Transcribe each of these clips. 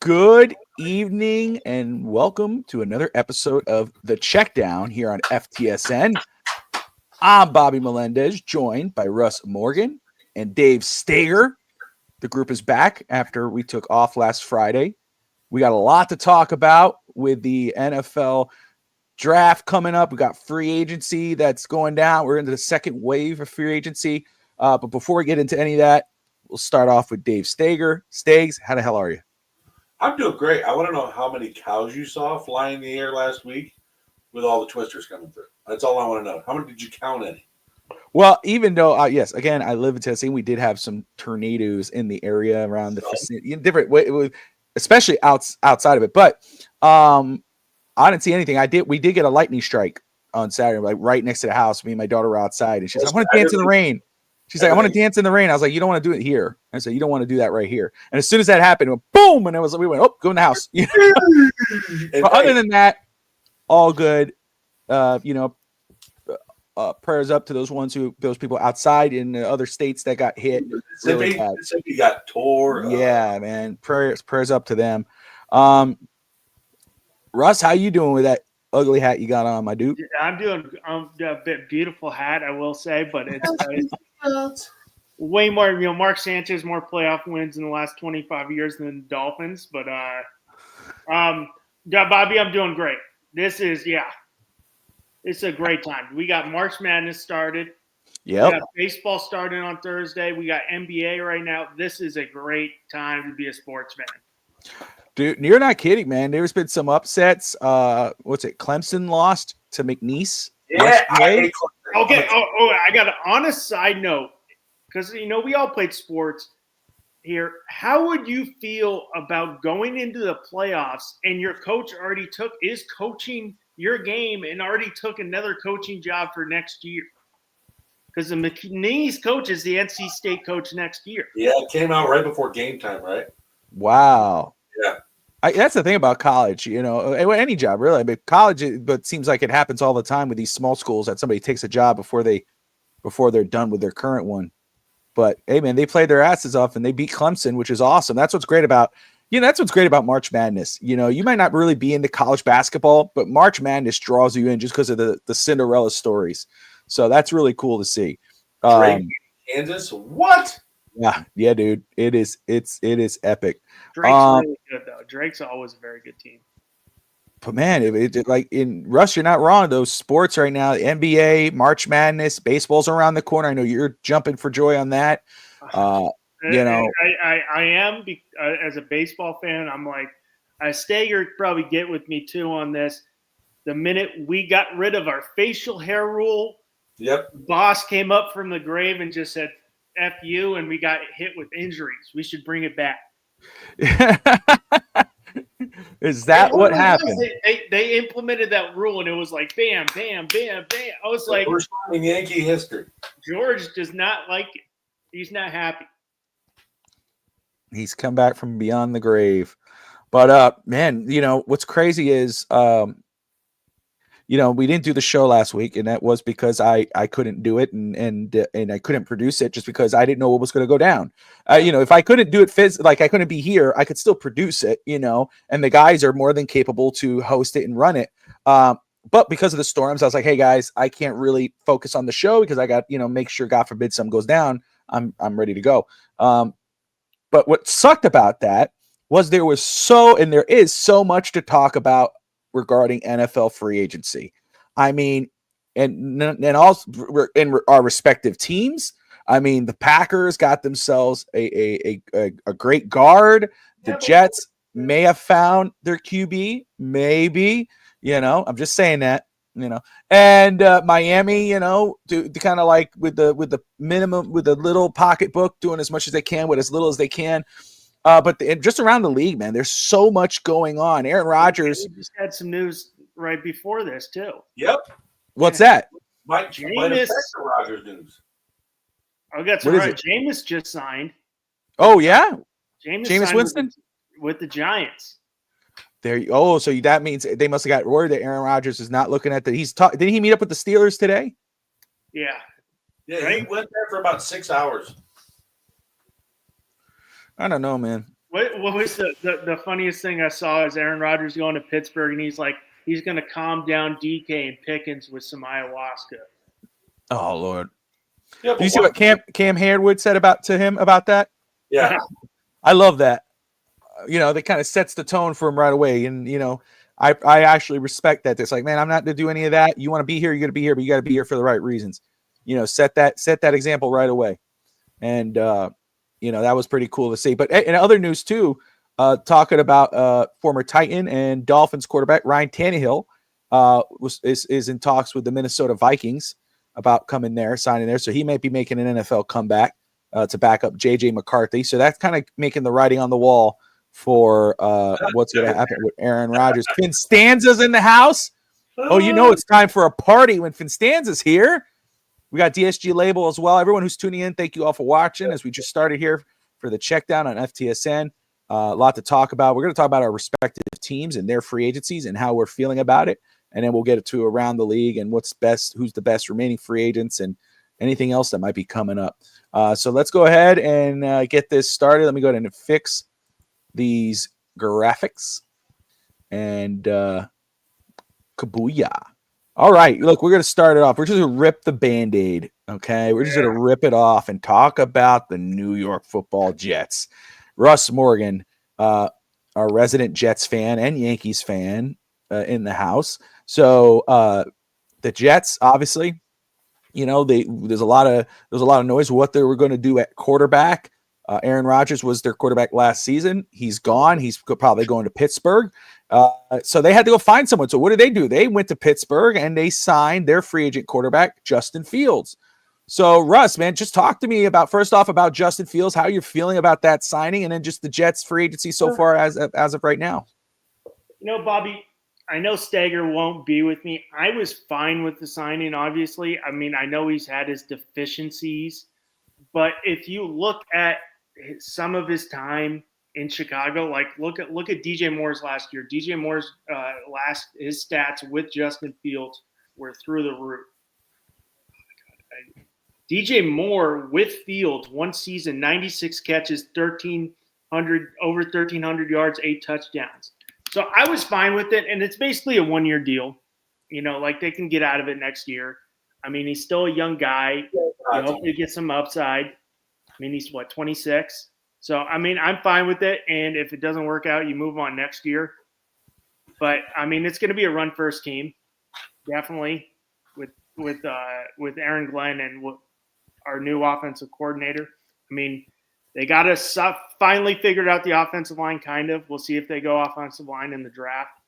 Good evening and welcome to another episode of the Checkdown here on FTSN. I'm Bobby Melendez, joined by Russ Morgan and Dave Steger. The group is back after we took off last Friday. We got a lot to talk about with the NFL draft coming up. We got free agency that's going down. We're into the second wave of free agency. But before we get into any of that, we'll start off with Dave Steger. Stags, how the hell are you? I'm doing great. I want to know how many cows you saw flying in the air last week with all the twisters coming through. That's all I want to know. How many did you count any? Well, even though, yes, again, I live in Tennessee, we did have some tornadoes in the area around the vicinity, in different way, especially outside of it. But I didn't see anything. We did get a lightning strike on Saturday, like right next to the house. Me and my daughter were outside, and she's like, "I want to dance in the rain." She's like, "I want to dance in the rain." I was like, "You don't want to do it here." I said, "You don't want to do that right here." And as soon as that happened, it went boom, and we went, "Oh, go in the house." But other than that, all good. Prayers up to those people outside in the other states that got hit. Mississippi got tore. Yeah, man. Prayers up to them. Russ, how you doing with that ugly hat you got on, my dude? I'm doing a bit beautiful hat, I will say, but it's way more. Mark Sanchez more playoff wins in the last 25 years than the Dolphins. But Bobby, I'm doing great. It's a great time. We got March Madness started. Yeah. We got baseball starting on Thursday. We got NBA right now. This is a great time to be a sports fan. Dude, you're not kidding, man. There's been some upsets. Clemson lost to McNeese. Yeah. Okay. I got an honest side note because we all played sports here. How would you feel about going into the playoffs and your coach is coaching your game and already took another coaching job for next year? Because the McNeese coach is the NC State coach next year. Yeah, it came out right before game time, right? Wow. Yeah. That's the thing about college, any job really. But college, but it seems like it happens all the time with these small schools that somebody takes a job before they're done with their current one. But hey, man, they played their asses off and they beat Clemson, which is awesome. That's what's great about March Madness. You might not really be into college basketball, but March Madness draws you in just because of the Cinderella stories. So that's really cool to see. Drake, Kansas, what? Yeah, dude. It's epic. Drake's really good though. Drake's always a very good team. But man, like in Russ, you're not wrong. Those sports right now, the NBA, March Madness, baseball's around the corner. I know you're jumping for joy on that. I am as a baseball fan. I'm like, Steger probably get with me too on this. The minute we got rid of our facial hair rule, yep, boss came up from the grave and just said, "F you," and we got hit with injuries. We should bring it back. Is that what happened? They implemented that rule, and it was like bam, bam, bam, bam. I was like, first time in Yankee history. George does not like it. He's not happy. He's come back from beyond the grave. But man, what's crazy is we didn't do the show last week, and that was because I couldn't do it and I couldn't produce it just because I didn't know what was going to go down. If I couldn't do it like I couldn't be here, I could still produce it, and the guys are more than capable to host it and run it. But because of the storms, I was like, hey guys, I can't really focus on the show because I got, make sure, God forbid, something goes down. I'm ready to go. But what sucked about that was there is so much to talk about regarding NFL free agency. I mean, and also in our respective teams. I mean, the Packers got themselves a great guard. The Jets may have found their QB, maybe. I'm just saying that. And Miami, to kind of like with the minimum, with a little pocketbook, doing as much as they can with as little as they can. But just around the league, man, there's so much going on. Aaron Rodgers just had some news right before this too. Yep. What's that? Might affect the Rodgers news. Oh, that's right. Jameis just signed. Oh yeah, Jameis Winston with the Giants. So that means they must have got word that Aaron Rodgers is not looking at the. Did he meet up with the Steelers today? Yeah. Yeah, right? He went there for about 6 hours. I don't know, man. What was the funniest thing I saw is Aaron Rodgers going to Pittsburgh, and he's like, he's going to calm down DK and Pickens with some ayahuasca. Oh Lord. Yeah, Do but you see what Cam Harewood said to him about that? Yeah, I love that. That kind of sets the tone for him right away. And, I actually respect that. It's like, man, I'm not to do any of that. You want to be here, you're going to be here, but you got to be here for the right reasons. Set that example right away. And, that was pretty cool to see. But in other news too, talking about former Titan and Dolphins quarterback Ryan Tannehill is in talks with the Minnesota Vikings about coming there, signing there. So he might be making an NFL comeback to back up JJ McCarthy. So that's kind of making the writing on the wall for what's going to happen with Aaron Rodgers. Finstanza's in the house. Oh, it's time for a party when Finstanza's here. We got DSG Label as well. Everyone who's tuning in, thank you all for watching as we just started here for the Checkdown on FTSN. A lot to talk about. We're going to talk about our respective teams and their free agencies and how we're feeling about it. And then we'll get it to around the league and what's best, who's the best remaining free agents and anything else that might be coming up. So let's go ahead and get this started. Let me go ahead and fix these graphics. And kabooyah. All right, look, we're going to start it off. We're just going to rip the Band-Aid, okay? We're just going to rip it off and talk about the New York Football Jets. Russ Morgan, our resident Jets fan and Yankees fan in the house. So the Jets, obviously, there's a lot of noise what they were going to do at quarterback. Aaron Rodgers was their quarterback last season. He's gone. He's probably going to Pittsburgh. So they had to go find someone. So what did they do? They went to Pittsburgh and they signed their free agent quarterback, Justin Fields. So Russ, man, just talk to me about Justin Fields, how you're feeling about that signing, and then just the Jets free agency so far as of right now. Bobby, I know Steger won't be with me. I was fine with the signing, obviously. I mean, I know he's had his deficiencies, but if you look at some of his time in Chicago, like look at DJ Moore's last year. DJ Moore's his stats with Justin Fields were through the roof. DJ Moore with Fields, one season, 96 catches, over 1,300 yards, 8 touchdowns. So I was fine with it, and it's basically a one-year deal. Like they can get out of it next year. I mean, he's still a young guy. Hopefully get some upside. I mean, he's 26. So, I mean, I'm fine with it. And if it doesn't work out, you move on next year. But, I mean, it's going to be a run-first team, definitely, with Aaron Glenn and our new offensive coordinator. I mean, they got to finally figured out the offensive line, kind of. We'll see if they go offensive line in the draft.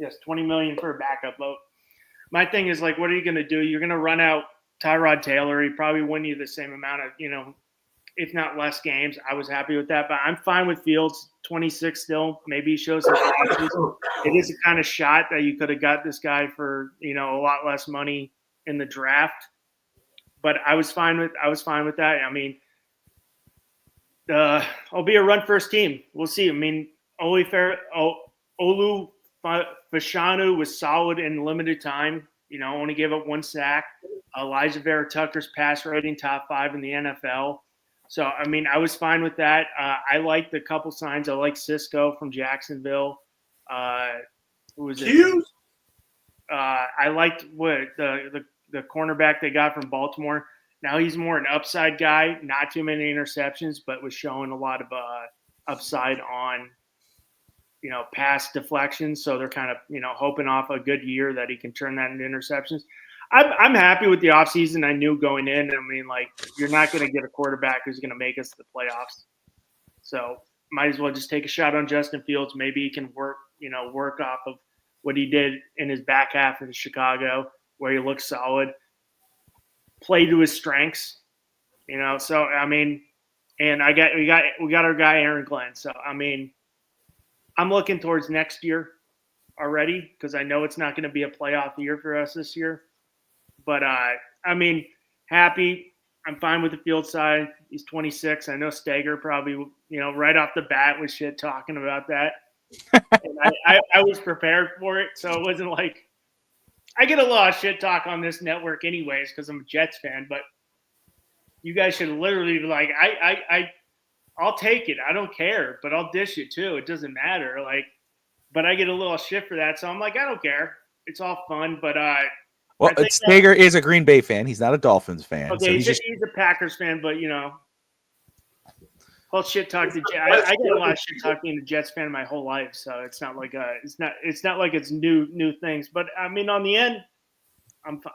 Yes, $20 million for a backup vote. My thing is, like, what are you going to do? You're going to run out Tyrod Taylor. He probably win you the same amount of, if not less games. I was happy with that, but I'm fine with Fields. 26 still. Maybe he shows some flashes. It is a kind of shot that you could have got this guy for, a lot less money in the draft. But I was fine with that. I mean, I'll be a run first team. We'll see. I mean, Olu Fashanu was solid in limited time. Only gave up 1 sack. Elijah Vera Tucker's pass rating top 5 in the NFL. So, I mean, I was fine with that. I liked the couple signs. I like Cisco from Jacksonville. Who was it? I liked what the cornerback they got from Baltimore. Now he's more an upside guy, not too many interceptions, but was showing a lot of upside on, pass deflections. So they're kind of, hoping off a good year that he can turn that into interceptions. I'm happy with the offseason. I knew going in. I mean, like, you're not going to get a quarterback who's going to make us to the playoffs. So might as well just take a shot on Justin Fields. Maybe he can work off of what he did in his back half in Chicago, where he looked solid, play to his strengths, So I mean, and we got our guy Aaron Glenn. So I mean, I'm looking towards next year already because I know it's not going to be a playoff year for us this year. But I mean, happy. I'm fine with the Field side. He's 26. I know Steger probably, right off the bat was shit talking about that. And I was prepared for it, so it wasn't like I get a lot of shit talk on this network anyways because I'm a Jets fan, but you guys should literally be like, I'll take it. I don't care, but I'll dish it too. It doesn't matter. Like, but I get a little shit for that, so I'm like, I don't care. It's all fun, but Well, I think Steger is a Green Bay fan. He's not a Dolphins fan. okay, So he's a Packers fan, but I'll shit talk the Jets. I get a lot of shit talk being a Jets fan my whole life, so it's not like it's new things. But I mean, on the end,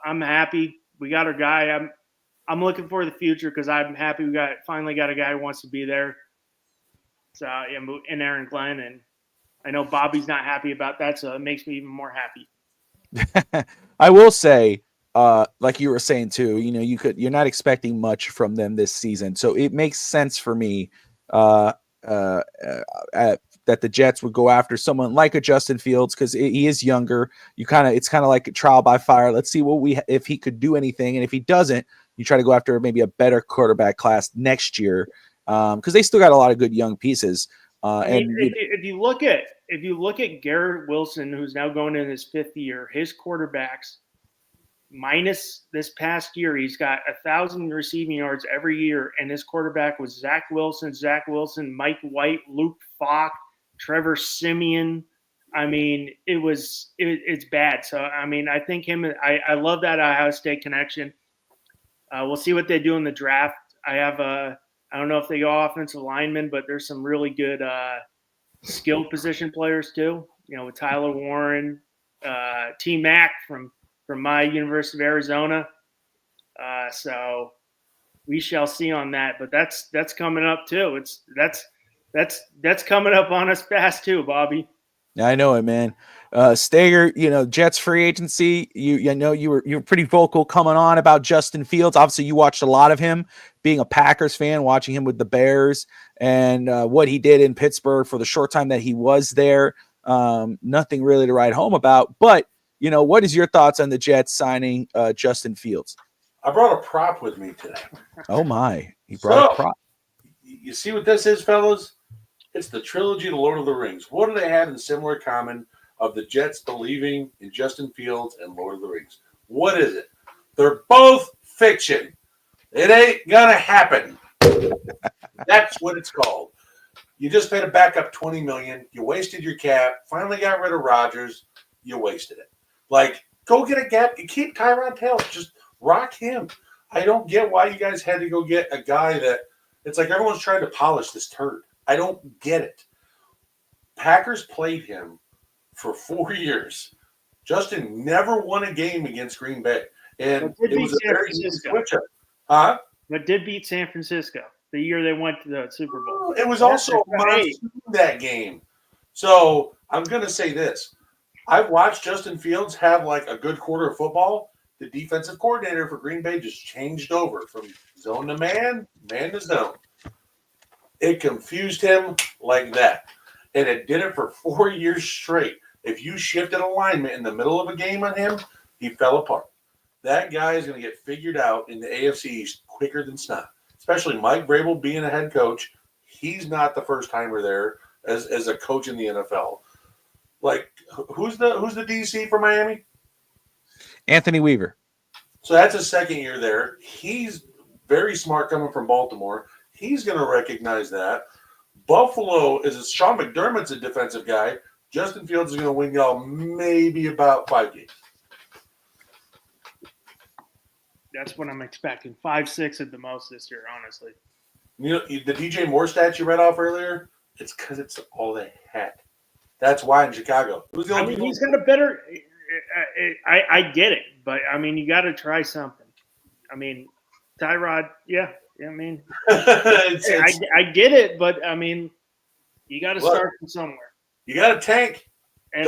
I'm happy. We got our guy. I'm looking for the future because I'm happy we finally got a guy who wants to be there. So and Aaron Glenn, and I know Bobby's not happy about that, so it makes me even more happy. I will say, like you were saying too, you're not expecting much from them this season, so it makes sense for me that the Jets would go after someone like a Justin Fields because he is younger. It's kind of like a trial by fire. Let's see if he could do anything, and if he doesn't, you try to go after maybe a better quarterback class next year because they still got a lot of good young pieces. If you look at Garrett Wilson, who's now going in his 5th year, his quarterbacks minus this past year, he's got 1,000 receiving yards every year, and his quarterback was Zach Wilson, Mike White, Luke Falk, Trevor Siemian. I mean, it's bad. So I mean, I think I love that Ohio State connection. We'll see what they do in the draft. I don't know if they go offensive linemen, but there's some really good skilled position players too. With Tyler Warren, T Mac from my University of Arizona. So we shall see on that. But that's coming up too. That's coming up on us fast too, Bobby. I know it, man. Steger, Jets free agency. You were pretty vocal coming on about Justin Fields. Obviously, you watched a lot of him, being a Packers fan, watching him with the Bears and what he did in Pittsburgh for the short time that he was there. Nothing really to write home about. But what is your thoughts on the Jets signing Justin Fields? I brought a prop with me today. Oh my! He brought a prop. You see what this is, fellas? It's the trilogy of the Lord of the Rings. What do they have in similar common of the Jets believing in Justin Fields and Lord of the Rings? What is it? They're both fiction. It ain't gonna happen. That's what it's called. You just paid a backup $20 million. You wasted your cap. Finally got rid of Rodgers. You wasted it. Like, go get a gap. You keep Tyrod Taylor. Just rock him. I don't get why you guys had to go get a guy that it's like everyone's trying to polish this turd. I don't get it. Packers played him for 4 years. Justin never won a game against Green Bay. And it was a very easy switch up. Huh? But did beat San Francisco the year they went to the Super Bowl. It was also that game. So I'm going to say this. I've watched Justin Fields have like a good quarter of football. The defensive coordinator for Green Bay just changed over from zone to man to zone. It confused him like that. And it did it for 4 years straight. If you shifted alignment in the middle of a game on him, he fell apart. That guy is going to get figured out in the AFC East quicker than snot. Especially Mike Vrabel being a head coach. He's not the first timer there as a coach in the NFL. Like, who's the DC for Miami? Anthony Weaver. So that's his second year there. He's very smart coming from Baltimore. He's going to recognize that. Buffalo is Sean McDermott's a defensive guy. Justin Fields is going to win y'all maybe about 5 games. That's what I'm expecting. 5-6 at the most this year, honestly. The DJ Moore stats you read off earlier, it's because it's all they had. That's why in Chicago. He's got a better I get it, but, I mean, you got to try something. I mean, Tyrod, yeah. I mean, I get it, but I mean, you got to start from somewhere. You got to tank. And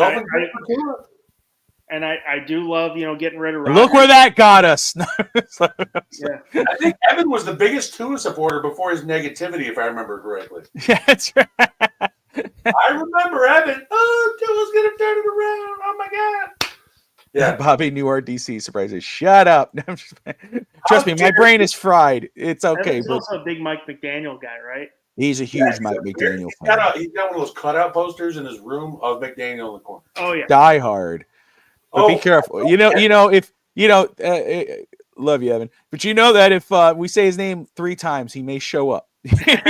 I do love, getting rid of Rodgers. Look where that got us. Yeah. I think Evan was the biggest Tua supporter before his negativity, if I remember correctly. Yeah, that's right. I remember Evan. Oh, Tua's going to turn it around. Oh, my God. Yeah, Bobby knew our DC surprises. Shut up. Trust me, my brain is fried. It's okay. He's also a big Mike McDaniel guy, right? He's a huge Mike McDaniel fan. He's got one of those cutout posters in his room of McDaniel in the corner. Oh yeah, Die Hard. But be careful. Love you, Evan. But you know that if we say his name 3 times, he may show up.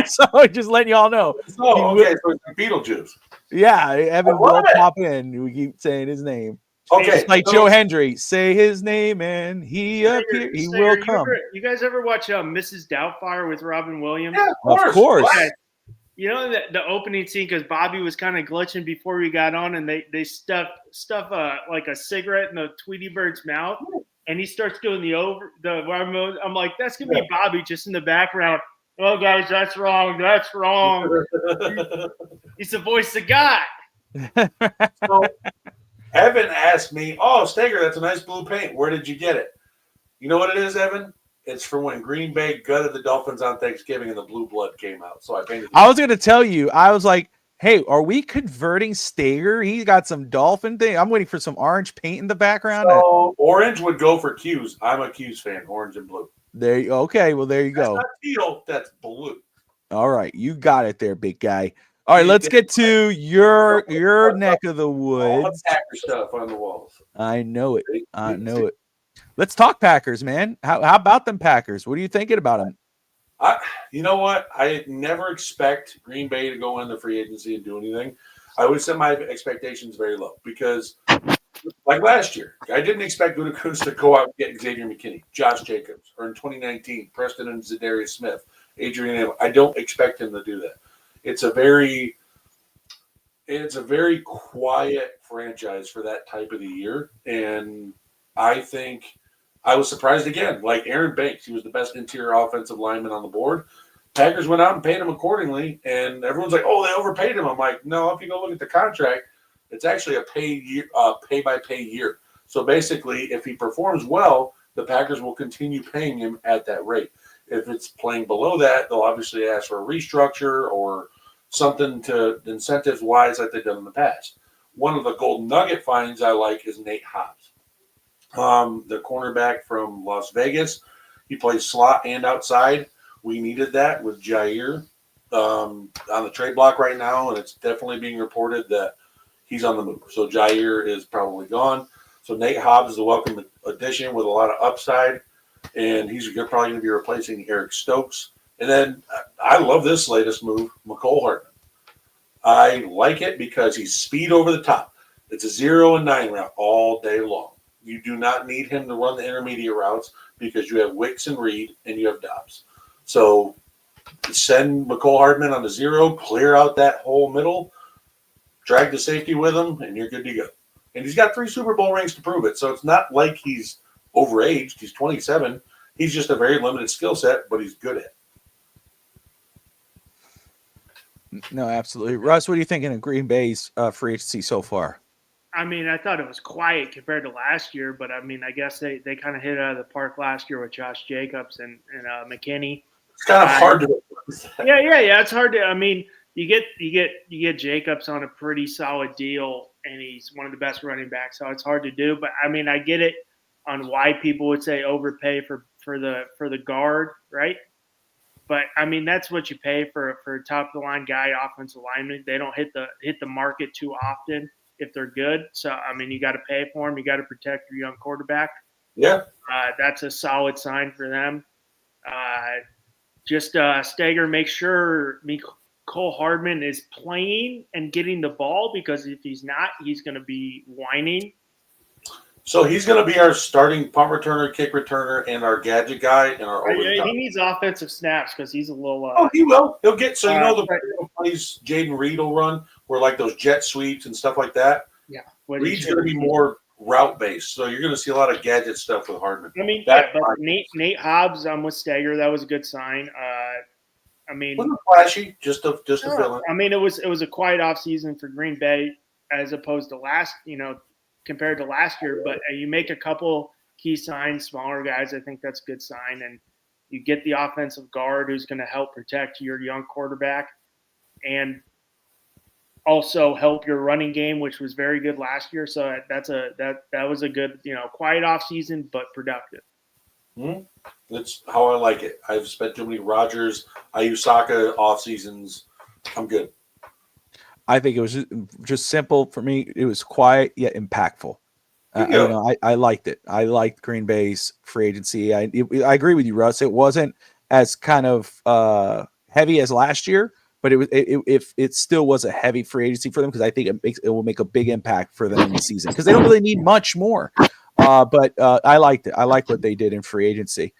So just letting y'all know. Oh, okay. So it's Beetlejuice. Yeah, Evan will love it. pop in. We keep saying his name. Okay. Just like Joe Hendry, say his name and he appear. He will come. You guys ever watch Mrs. Doubtfire with Robin Williams? Yeah, Of course. Yeah. You know the opening scene, because Bobby was kind of glitching before we got on, and they stuff like a cigarette in the Tweety Bird's mouth, and he starts doing the Robin Williams. I'm like, that's gonna be Bobby just in the background. Oh, guys, that's wrong. That's wrong. He's the voice of God. So Evan asked me, "Oh, Steger, that's a nice blue paint. Where did you get it?" You know what it is, Evan? It's from when Green Bay gutted the Dolphins on Thanksgiving and the blue blood came out. So I painted it. I was going to tell you, I was like, hey, are we converting Steger? He got some dolphin thing. I'm waiting for some orange paint in the background. So orange would go for Q's. I'm a Q's fan, orange and blue. There you okay. Well, there you That's go. not teal, that's blue. All right. You got it there, big guy. All right, let's get to your neck of the All woods. the Packer stuff on the walls. I know it. I know it. Let's talk Packers, man. How about them Packers? What are you thinking about them? You know what? I never expect Green Bay to go in the free agency and do anything. I would set my expectations very low because, like last year, I didn't expect Gutekunst to go out and get Xavier McKinney, Josh Jacobs, or in 2019, Preston and Zadarius Smith, Adrian Amos. I don't expect him to do that. It's a very quiet franchise for that type of the year, and I think I was surprised again. Like Aaron Banks, he was the best interior offensive lineman on the board. Packers went out and paid him accordingly, and everyone's like, "Oh, they overpaid him." I'm like, "No, if you go look at the contract, it's actually a pay-by-pay year. So basically, if he performs well, the Packers will continue paying him at that rate. If it's playing below that, they'll obviously ask for a restructure or something to incentives-wise like they've done in the past. One of the golden nugget finds I like is Nate Hobbs. The cornerback from Las Vegas. He plays slot and outside. We needed that with Jair on the trade block right now, and it's definitely being reported that he's on the move. So Jair is probably gone. So Nate Hobbs is a welcome addition with a lot of upside, and he's probably going to be replacing Eric Stokes. And then I love this latest move, McCole Hardman. I like it because he's speed over the top. It's a 0 and 9 route all day long. You do not need him to run the intermediate routes because you have Wicks and Reed and you have Dobbs. So send McCole Hardman on the 0, clear out that whole middle, drag the safety with him, and you're good to go. And he's got 3 Super Bowl rings to prove it. So it's not like he's overaged. He's 27. He's just a very limited skill set, but he's good at it. No, absolutely. Russ, what are you thinking of Green Bay's free agency so far? I mean, I thought it was quiet compared to last year, but I mean, I guess they kind of hit it out of the park last year with Josh Jacobs and McKinney. It's kind of hard to. Yeah. It's hard to. I mean, you get Jacobs on a pretty solid deal, and he's one of the best running backs, so it's hard to do. But I mean, I get it on why people would say overpay for the guard, right? But I mean, that's what you pay for a top of the line guy, offensive lineman. They don't hit the market too often if they're good. So I mean, you got to pay for them. You got to protect your young quarterback. Yeah, that's a solid sign for them. Steger, make sure Cole Hardman is playing and getting the ball, because if he's not, he's going to be whining. So he's going to be our starting punt returner, kick returner, and our gadget guy, and our over the top. He needs offensive snaps because he's a little. Oh, he will. He'll get. So the plays Jaden Reed will run, where like those jet sweeps and stuff like that. Yeah, Reed's going to be more route based, so you're going to see a lot of gadget stuff with Hardman. I mean, but Nate Hobbs, I'm with Steger. That was a good sign. I mean, wasn't flashy, just to fill in. I mean, it was a quiet offseason for Green Bay as opposed to compared to last year. But you make a couple key signs, smaller guys. I think that's a good sign, and you get the offensive guard who's going to help protect your young quarterback, and also help your running game, which was very good last year. So that was a good, quiet off season, but productive. Mm-hmm. That's how I like it. I've spent too many Rodgers, Ayusaka off seasons. I'm good. I think it was just simple for me. It was quiet yet impactful. I liked it. I liked Green Bay's free agency. I agree with you, Russ. It wasn't as kind of heavy as last year, but it still was a heavy free agency for them because I think it will make a big impact for them in the season because they don't really need much more. But I liked it. I like what they did in free agency.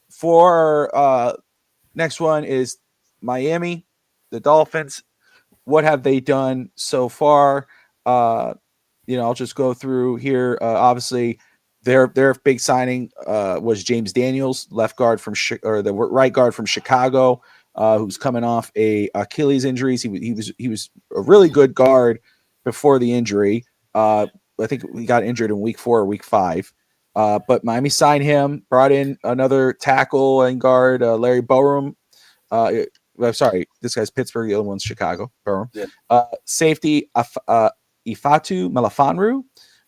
For next one is Miami, the Dolphins. What have they done so far? I'll just go through here. Obviously, their big signing was James Daniels, left guard or the right guard from Chicago, who's coming off a Achilles injuries. He was a really good guard before the injury. I think he got injured in week 4 or week 5. But Miami signed him, brought in another tackle and guard, Larry Borum. I'm sorry, this guy's Pittsburgh. The other one's Chicago. Borum. Yeah. Safety Ifatu Melifonwu.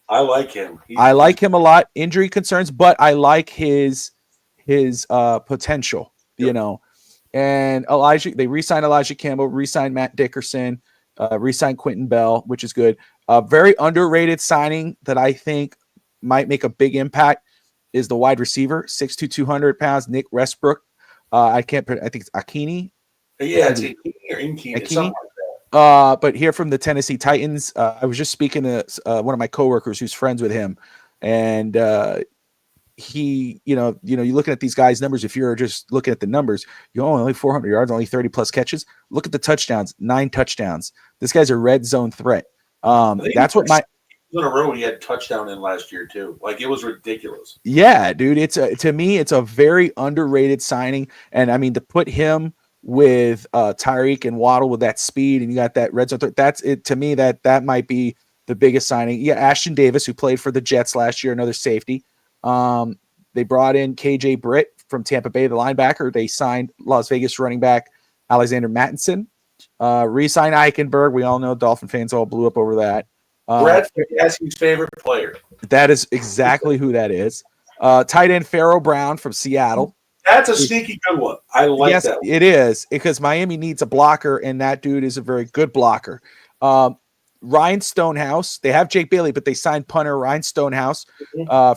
I like him. I like him a lot. Injury concerns, but I like his potential. Yep. And they re-signed Elijah Campbell, re-signed Matt Dickerson, re-signed Quentin Bell, which is good. A very underrated signing that I think might make a big impact is the wide receiver, 6'2", 200 pounds, Nick Westbrook. I think it's Akini. Yeah, it's Akini. But here from the Tennessee Titans, I was just speaking to one of my coworkers who's friends with him, and he, you're looking at these guys' numbers. If you're just looking at the numbers, only 400 yards, only 30 plus catches. Look at the touchdowns, 9 touchdowns. This guy's a red zone threat. That's what in a row he had touchdown in last year too. Like, it was ridiculous. Yeah, dude. To me, it's a very underrated signing, and I mean to put him with Tyreek and Waddle with that speed, and you got that red zone threat. That's it to me. That might be the biggest signing. Yeah, Ashton Davis, who played for the Jets last year, another safety. They brought in KJ Britt from Tampa Bay, the linebacker. They signed Las Vegas running back Alexander Mattinson. Re-signed Eichenberg. We all know Dolphin fans all blew up over that. Brad's his favorite player. That is exactly who that is. Tight end Pharaoh Brown from Seattle. That's a sneaky good one. I like that one. It is, because Miami needs a blocker, and that dude is a very good blocker. Ryan Stonehouse. They have Jake Bailey, but they signed punter Ryan Stonehouse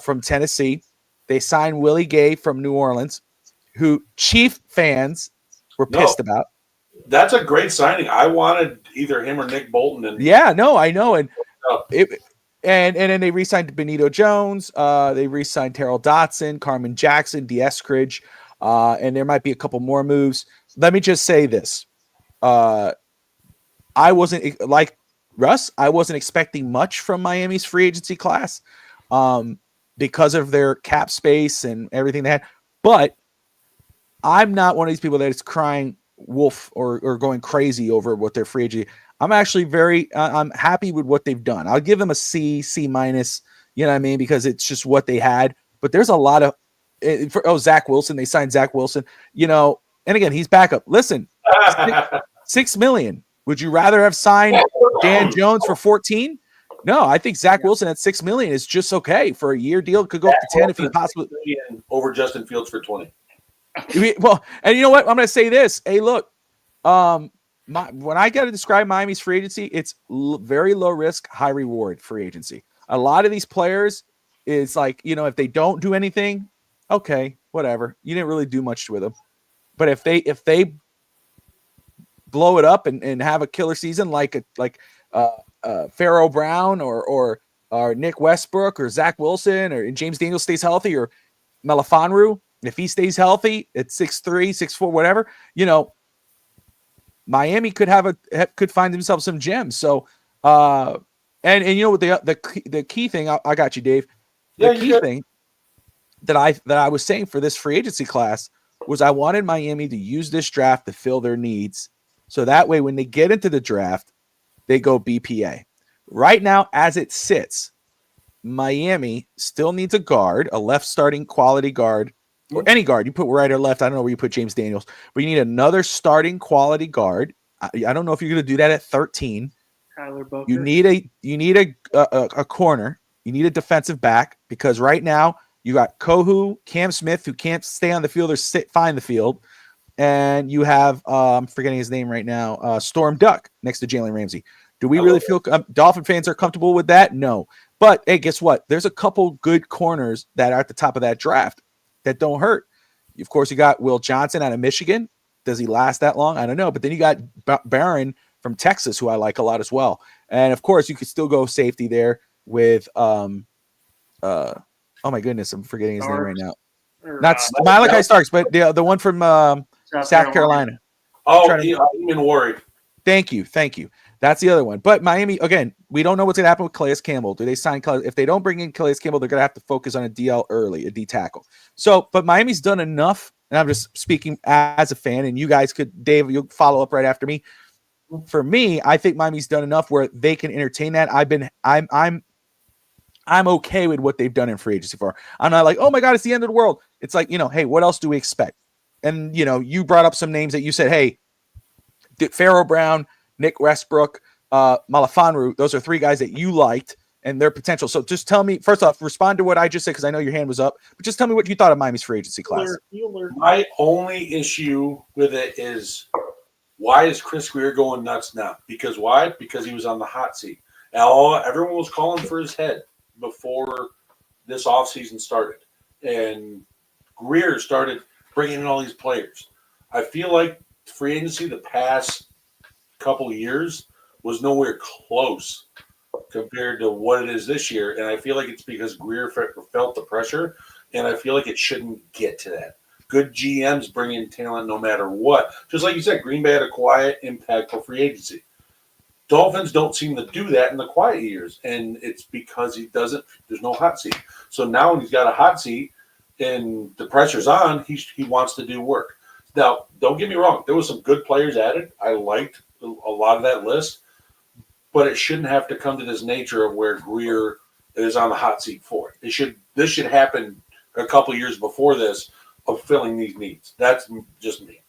from Tennessee. They signed Willie Gay from New Orleans, who Chief fans were pissed about. That's a great signing. I wanted either him or Nick Bolton. I know. And then they re-signed Benito Jones. They re-signed Terrell Dotson, Carmen Jackson, D. Eskridge, and there might be a couple more moves. Let me just say this. I wasn't like Russ. I wasn't expecting much from Miami's free agency class because of their cap space and everything they had. But I'm not one of these people that is crying wolf or going crazy over what their free agency. I'm actually I'm happy with what they've done. I'll give them a C minus, you know what I mean? Because it's just what they had, but there's a lot of, Zach Wilson, they signed Zach Wilson, and again, he's backup. Listen, $6 million. Would you rather have signed Dan Jones for 14? No, I think Zach Wilson at $6 million is just okay for a year deal. Could go up to 10 if he possibly over Justin Fields for 20. Well, and you know what? I'm going to say this. Hey, look, when I got to describe Miami's free agency, it's very low risk, high reward free agency. A lot of these players is like, if they don't do anything, okay, whatever. You didn't really do much with them. But if they blow it up and have a killer season like Pharaoh Brown or Nick Westbrook or Zach Wilson or James Daniels stays healthy or Melifonwu, if he stays healthy at 6'3", 6'4", whatever, Miami could find themselves some gems. So, and what the key thing, I got you, Dave. The key thing that I was saying for this free agency class was I wanted Miami to use this draft to fill their needs. So that way, when they get into the draft, they go BPA. Right now, as it sits, Miami still needs a guard, a left starting quality guard, or any guard. You put right or left. I don't know where you put James Daniels, but you need another starting quality guard. I don't know if you're going to do that at 13. Tyler Booker. You need a corner. You need a defensive back, because right now you got Kohu, Cam Smith, who can't stay on the field or find the field, and you have I'm forgetting his name right now, Storm Duck next to Jalen Ramsey. Do we really feel Dolphin fans are comfortable with that? No. But hey, guess what? There's a couple good corners that are at the top of that draft that don't hurt. Of course, you got Will Johnson out of Michigan. He's a 6'3", 6'4", whatever. He's a good corner. You need a Does he last that long? I don't know. But then you got Barron from Texas, who I like a lot as well. And of course, you could still go safety there with oh my goodness, I'm forgetting his name right now. Not Malachi Starks, but the one from South Carolina. Oh, I'm worried. Thank you. That's the other one. But Miami, again, we don't know what's going to happen with Calais Campbell. Do they sign Calais? If they don't bring in Calais Campbell, they're going to have to focus on a DL early, a D tackle. So, but Miami's done enough, and I'm just speaking as a fan, and you guys could, Dave, you'll follow up right after me. For me, I think Miami's done enough where they can entertain that. I'm okay with what they've done in free agency far. I'm not like, oh my God, it's the end of the world. It's like, hey, what else do we expect? And, you brought up some names that you said, hey, Pharaoh Brown, Nick Westbrook, Malifonwu, those are three guys that you liked and their potential. So just tell me, first off, respond to what I just said, because I know your hand was up, but just tell me what you thought of Miami's free agency class. My only issue with it is, why is Chris Greer going nuts now? Because why? Because he was on the hot seat. Now, everyone was calling for his head before this offseason started. And Greer started bringing in all these players. I feel like free agency the past couple of years was nowhere close compared to what it is this year. And I feel like it's because Greer felt the pressure, and I feel like it shouldn't get to that. Good GMs bring in talent no matter what. Just like you said, Green Bay had a quiet, impactful free agency. Dolphins don't seem to do that in the quiet years, and it's because there's no hot seat. So now when he's got a hot seat and the pressure's on, he wants to do work. Now, don't get me wrong. There was some good players added. I liked a lot of that list, but it shouldn't have to come to this nature of where Greer is on the hot seat for it. This should happen a couple of years before this of filling these needs. That's just me.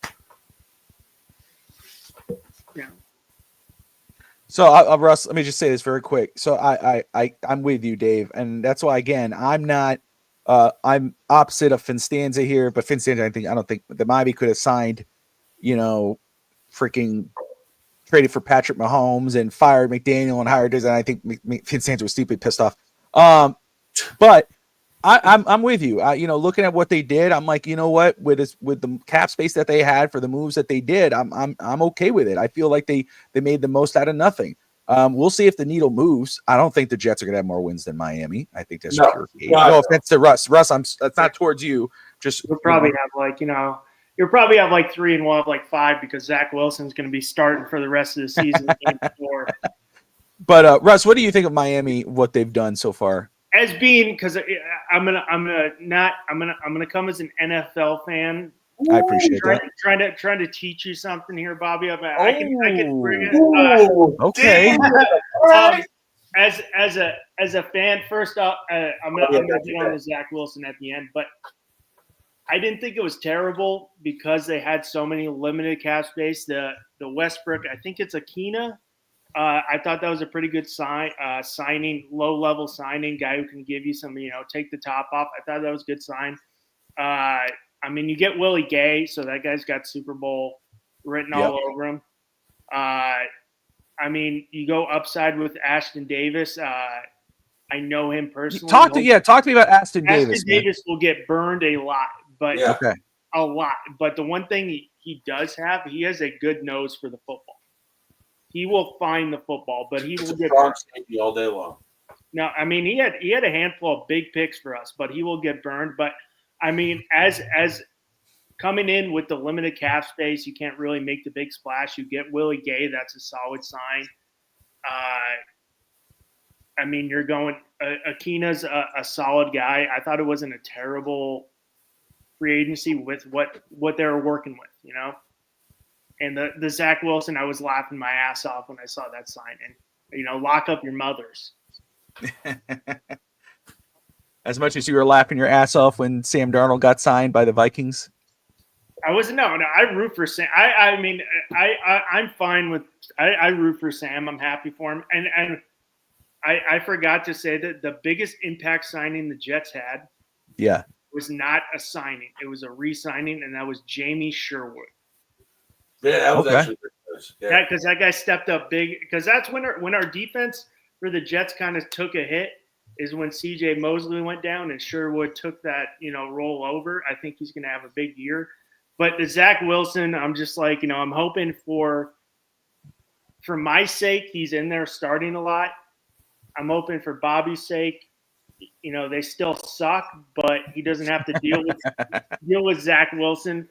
Yeah. So, Russ, let me just say this very quick. So I'm with you, Dave, and that's why, again, I'm opposite of Finstanza here, but Finstanza, I don't think the Miami could have signed, freaking traded for Patrick Mahomes and fired McDaniel and hired his, and I think Finstanza was stupid pissed off. But I'm with you. Looking at what they did, I'm like, what, with the cap space that they had for the moves that they did, I'm okay with it. I feel like they made the most out of nothing. We'll see if the needle moves. I don't think the Jets are going to have more wins than Miami. I think that's pure hate. No offense to Russ. Russ, that's not towards you. Just you'll probably have you'll probably have 3 and we'll have 5 because Zach Wilson's going to be starting for the rest of the season. But Russ, what do you think of Miami? What they've done so far? As being, because I'm gonna come as an NFL fan. I appreciate that. Trying to teach you something here, Bobby. I can bring it. Okay. As a fan, first up, I'm gonna get on to Zach Wilson at the end, but I didn't think it was terrible because they had so many limited cap space. The Westbrook, I think it's Akina. I thought that was a pretty good signing, low-level signing, guy who can give you some, take the top off. I thought that was a good sign. You get Willie Gay, so that guy's got Super Bowl written all over him. You go upside with Ashton Davis. I know him personally. Talk to me about Ashton Davis. Ashton Davis will get burned a lot, but a lot. But the one thing he does have, he has a good nose for the football. He will find the football, but he will get burned all day long. No, he had a handful of big picks for us, but he will get burned. But as coming in with the limited cap space, you can't really make the big splash. You get Willie Gay, that's a solid sign. You're going Akina's a solid guy. I thought it wasn't a terrible free agency with what they were working with, And the Zach Wilson, I was laughing my ass off when I saw that sign. And, lock up your mothers. As much as you were laughing your ass off when Sam Darnold got signed by the Vikings? I wasn't. No, I root for Sam. I'm fine with – I root for Sam. I'm happy for him. And I forgot to say that the biggest impact signing the Jets had was not a signing. It was a re-signing, and that was Jamie Sherwood. Yeah, that was actually good. Yeah, because that guy stepped up big. Because that's when our defense for the Jets kind of took a hit, is when C.J. Mosley went down and Sherwood took that role over. I think he's going to have a big year. But the Zach Wilson, I'm just like, I'm hoping for my sake, he's in there starting a lot. I'm hoping for Bobby's sake, they still suck, but he doesn't have to deal with Zach Wilson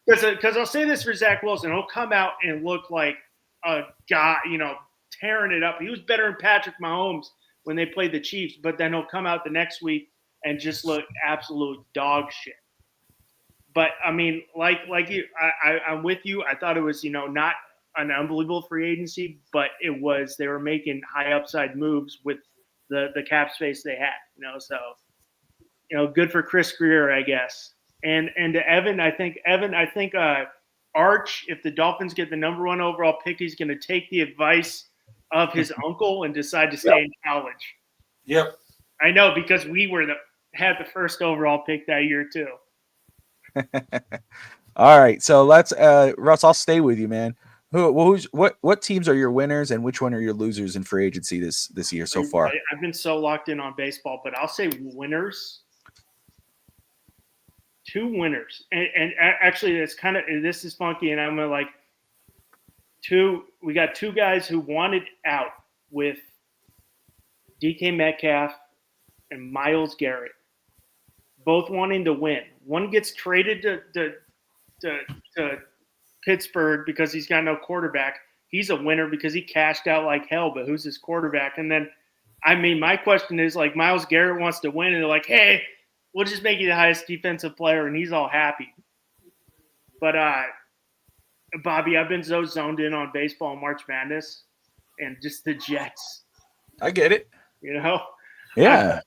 because I'll say this for Zach Wilson, he'll come out and look like a guy, tearing it up. He was better than Patrick Mahomes when they played the Chiefs, but then he'll come out the next week and just look absolute dog shit. But I mean, like you, I'm with you. I thought it was, not an unbelievable free agency, but they were making high upside moves with the cap space they had, so good for Chris Greer, I guess. And to Evan, I think Arch, if the Dolphins get the number 1 overall pick, he's going to take the advice of his uncle and decide to stay in college. Yep. I know, because we had the first overall pick that year too. All right, so let's Russ, I'll stay with you, man. What teams are your winners and which one are your losers in free agency this year so far? I've been so locked in on baseball, but I'll say winners. 2 winners, and actually, this is funky, and I'm gonna we got 2 guys who wanted out with DK Metcalf and Myles Garrett, both wanting to win. One gets traded to Pittsburgh because he's got no quarterback. He's a winner because he cashed out like hell, but who's his quarterback? And then, my question is, Myles Garrett wants to win, and they're like, hey, we'll just make you the highest defensive player, and he's all happy. But, Bobby, I've been so zoned in on baseball and March Madness and just the Jets. I get it. Yeah.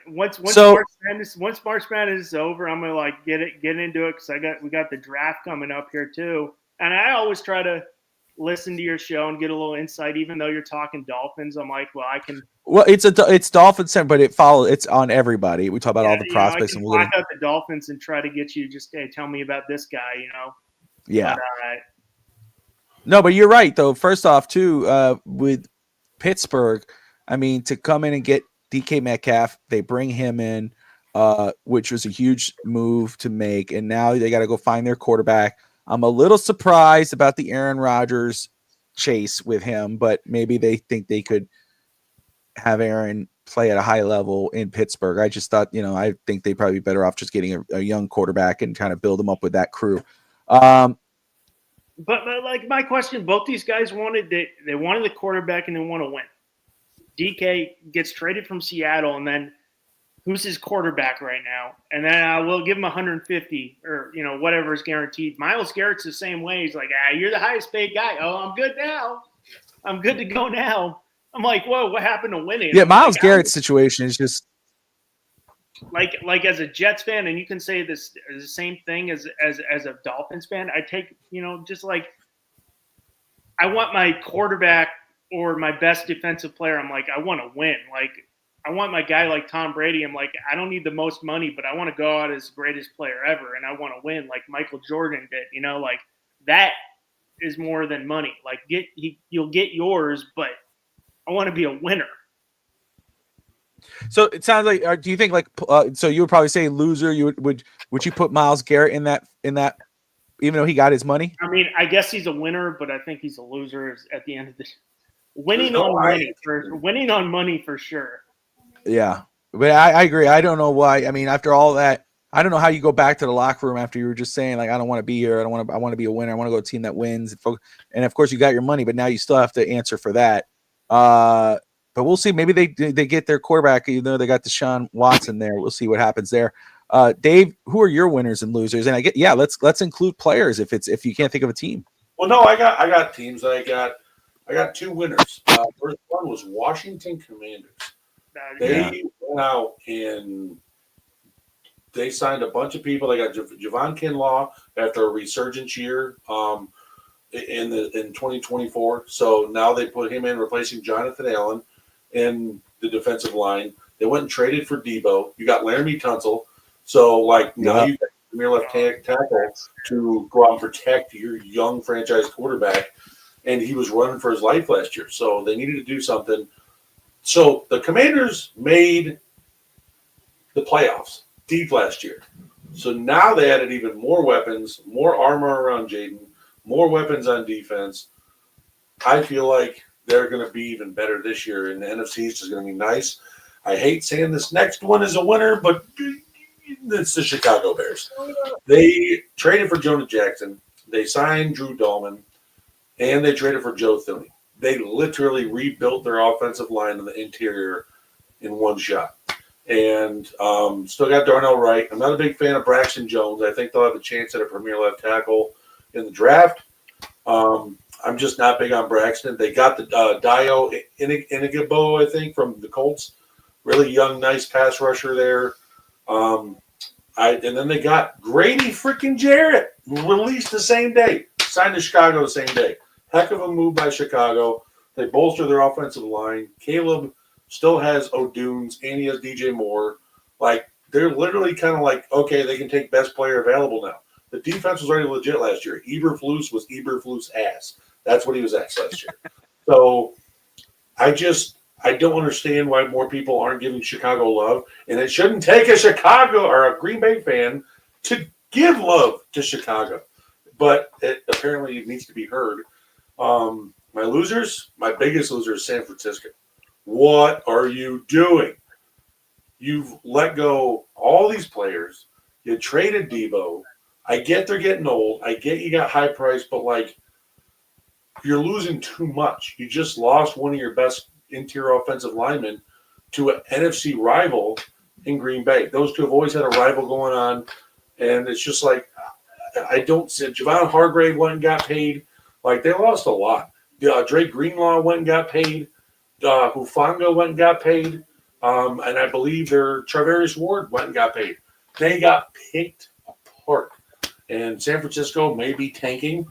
Once March Madness is over, I'm gonna get into it because we got the draft coming up here too, and I always try to listen to your show and get a little insight, even though you're talking Dolphins. I'm like, well, I can. Well, it's Dolphins, but it's on everybody. We talk about all the prospects, I can and we'll block out the Dolphins and try to get you just tell me about this guy, Yeah. But, no, but you're right though. First off, too, with Pittsburgh, to come in and get DK Metcalf, they bring him in, which was a huge move to make, and now they got to go find their quarterback. I'm a little surprised about the Aaron Rodgers chase with him, but maybe they think they could have Aaron play at a high level in Pittsburgh. I just thought, I think they'd probably be better off just getting a young quarterback and kind of build them up with that crew. But my question, both these guys wanted the quarterback and they want to win. DK gets traded from Seattle, and then who's his quarterback right now? And then I will give him 150 or whatever is guaranteed. Myles Garrett's the same way. He's like, you're the highest paid guy. Oh, I'm good now. I'm good to go now. I'm like, whoa, what happened to winning? Yeah, Myles Garrett's situation is just like as a Jets fan, and you can say this is the same thing as a Dolphins fan. I take just like I want my quarterback or my best defensive player. I'm like, I want to win. Like, I want my guy like Tom Brady. I'm like, I don't need the most money, but I want to go out as the greatest player ever, and I want to win like Michael Jordan did. Like that is more than money. Like you'll get yours, but I want to be a winner. So it sounds like. Do you think so you would probably say loser? You would you put Myles Garrett in that, even though he got his money? I guess he's a winner, but I think he's a loser at the end of the winning on money for sure. Yeah, but I agree. I don't know why. After all that, I don't know how you go back to the locker room after you were just saying, like, I don't want to be here. I want to be a winner. I want to go to a team that wins. And of course, you got your money, but now you still have to answer for that. But we'll see. Maybe they get their quarterback, even though they got Deshaun Watson there. We'll see what happens there. Dave, who are your winners and losers? And let's include players if you can't think of a team. Well, no, I got teams. I got 2 winners. First one was Washington Commanders. They went out and they signed a bunch of people. They got Javon Kinlaw after a resurgence year in 2024. So now they put him in, replacing Jonathan Allen in the defensive line. They went and traded for Debo. You got Laramie Tunsil. So now you got your left tackle to go out and protect your young franchise quarterback. And he was running for his life last year. So they needed to do something. So the Commanders made the playoffs deep last year. So now they added even more weapons, more armor around Jaden, more weapons on defense. I feel like they're going to be even better this year, and the NFC East is going to be nice. I hate saying this next one is a winner, but it's the Chicago Bears. They traded for Jonah Jackson. They signed Drew Dahlman, and they traded for Joe Thuney. They literally rebuilt their offensive line in the interior in one shot. And still got Darnell Wright. I'm not a big fan of Braxton Jones. I think they'll have a chance at a premier left tackle in the draft. I'm just not big on Braxton. They got the Dio Inigabo, I think, from the Colts. Really young, nice pass rusher there. And then they got Grady freaking Jarrett, released the same day, signed to Chicago the same day. Heck of a move by Chicago. They bolster their offensive line. Caleb still has O'Dunes, and he has DJ Moore. Like, they're literally kind of like, okay, they can take best player available now. The defense was already legit last year. Eberflus was Eberflus' ass. That's what he was at last year. So I don't understand why more people aren't giving Chicago love. And it shouldn't take a Chicago or a Green Bay fan to give love to Chicago. But it apparently needs to be heard. My losers, my biggest loser is San Francisco. What are you doing? You've let go all these players. You traded Debo. I get they're getting old. I get you got high price, but like you're losing too much. You just lost one of your best interior offensive linemen to an NFC rival in Green Bay. Those two have always had a rival going on, and it's just like I don't see Javon Hargrave went and got paid. Like they lost a lot. Drake Greenlaw went and got paid. Hufanga went and got paid. And I believe their Travarius Ward went and got paid. They got picked apart. And San Francisco may be tanking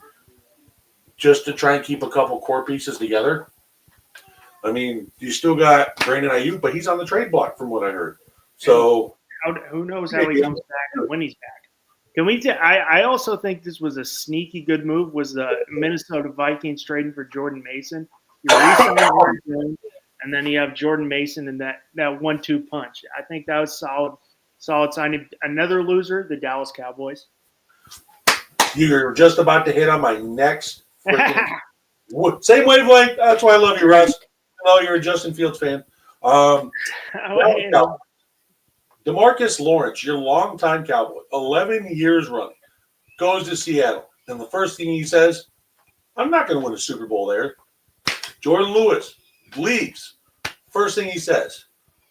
just to try and keep a couple core pieces together. I mean, you still got Brandon Ayuk, but he's on the trade block from what I heard. So who knows how he comes back and when he's back. Can we? I also think this was a sneaky good move. Was the Minnesota Vikings trading for Jordan Mason? You re-sign and then you have Jordan Mason and that 1-2 punch. I think that was solid signing. Another loser, the Dallas Cowboys. You're just about to hit on my next freaking same wavelength. That's why I love you, Russ. I know you're a Justin Fields fan. DeMarcus Lawrence, your longtime Cowboy, 11 years running, goes to Seattle. And the first thing he says, I'm not going to win a Super Bowl there. Jordan Lewis leaves. First thing he says,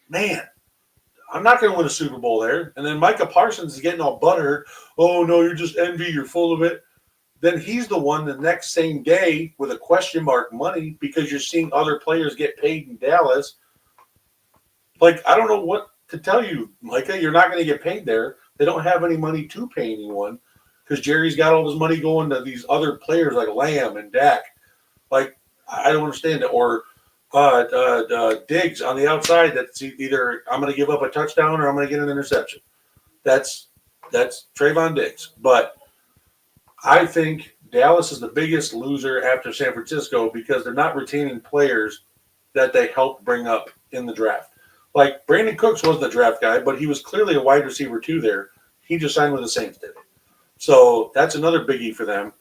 man, I'm not going to win a Super Bowl there. And then Micah Parsons is getting all butthurt. Oh, no, you're just envy. You're full of it. Then he's the one the next same day with a question mark money because you're seeing other players get paid in Dallas. Like, I don't know what to tell you, Micah. You're not going to get paid there. They don't have any money to pay anyone because Jerry's got all his money going to these other players like Lamb and Dak. Like, I don't understand it. Or Diggs on the outside. That's either I'm going to give up a touchdown or I'm going to get an interception. That's Trayvon Diggs. But I think Dallas is the biggest loser after San Francisco because they're not retaining players that they helped bring up in the draft. Like Brandon Cooks wasn't the draft guy, but he was clearly a wide receiver too there. He just signed with the Saints today. So that's another biggie for them.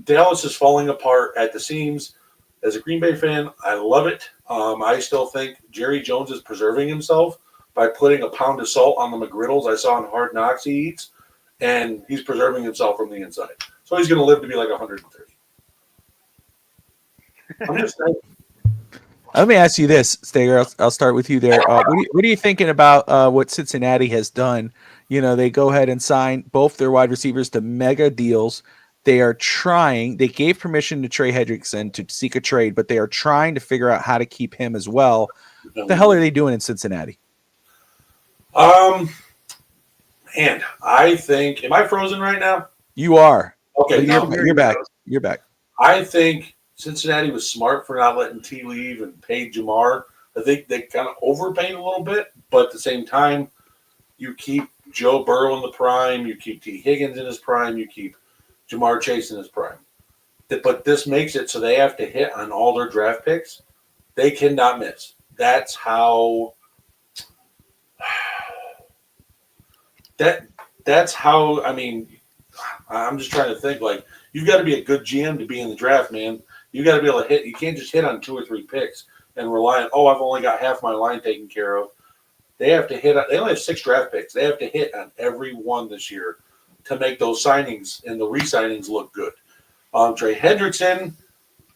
Dallas is falling apart at the seams. As a Green Bay fan, I love it. I still think Jerry Jones is preserving himself by putting a pound of salt on the McGriddles I saw in Hard Knocks he eats, and he's preserving himself from the inside. So he's going to live to be like 130. I'm just saying. Let me ask you this, Steger. I'll start with you there. What are you thinking about what Cincinnati has done? You know, they go ahead and sign both their wide receivers to mega deals. They are trying. They gave permission to Trey Hendrickson to seek a trade, but they are trying to figure out how to keep him as well. What the hell are they doing in Cincinnati? Man, I think. Am I frozen right now? You are. Okay, you're back. You're back. I think Cincinnati was smart for not letting T leave and pay Jamar. I think they kind of overpaid a little bit, but at the same time, you keep Joe Burrow in the prime, you keep T. Higgins in his prime, you keep Jamar Chase in his prime. But this makes it so they have to hit on all their draft picks. They cannot miss. That's how that's how. I mean, I'm just trying to think. Like, you've got to be a good GM to be in the draft, man. You got to be able to hit. You can't just hit on 2 or 3 picks and rely on. Oh, I've only got half my line taken care of. They have to hit. They only have 6 draft picks. They have to hit on every one this year to make those signings and the re-signings look good. Trey Hendrickson,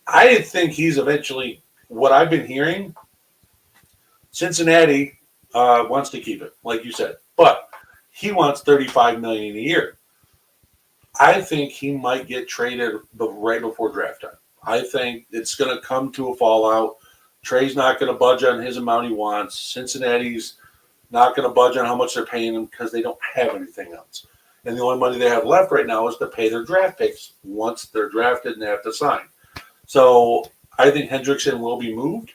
I think he's eventually. What I've been hearing, Cincinnati wants to keep it, like you said, but he wants $35 million a year. I think he might get traded right before draft time. I think it's going to come to a fallout. Trey's not going to budge on his amount he wants. Cincinnati's not going to budge on how much they're paying him because they don't have anything else. And the only money they have left right now is to pay their draft picks once they're drafted and they have to sign. So I think Hendrickson will be moved.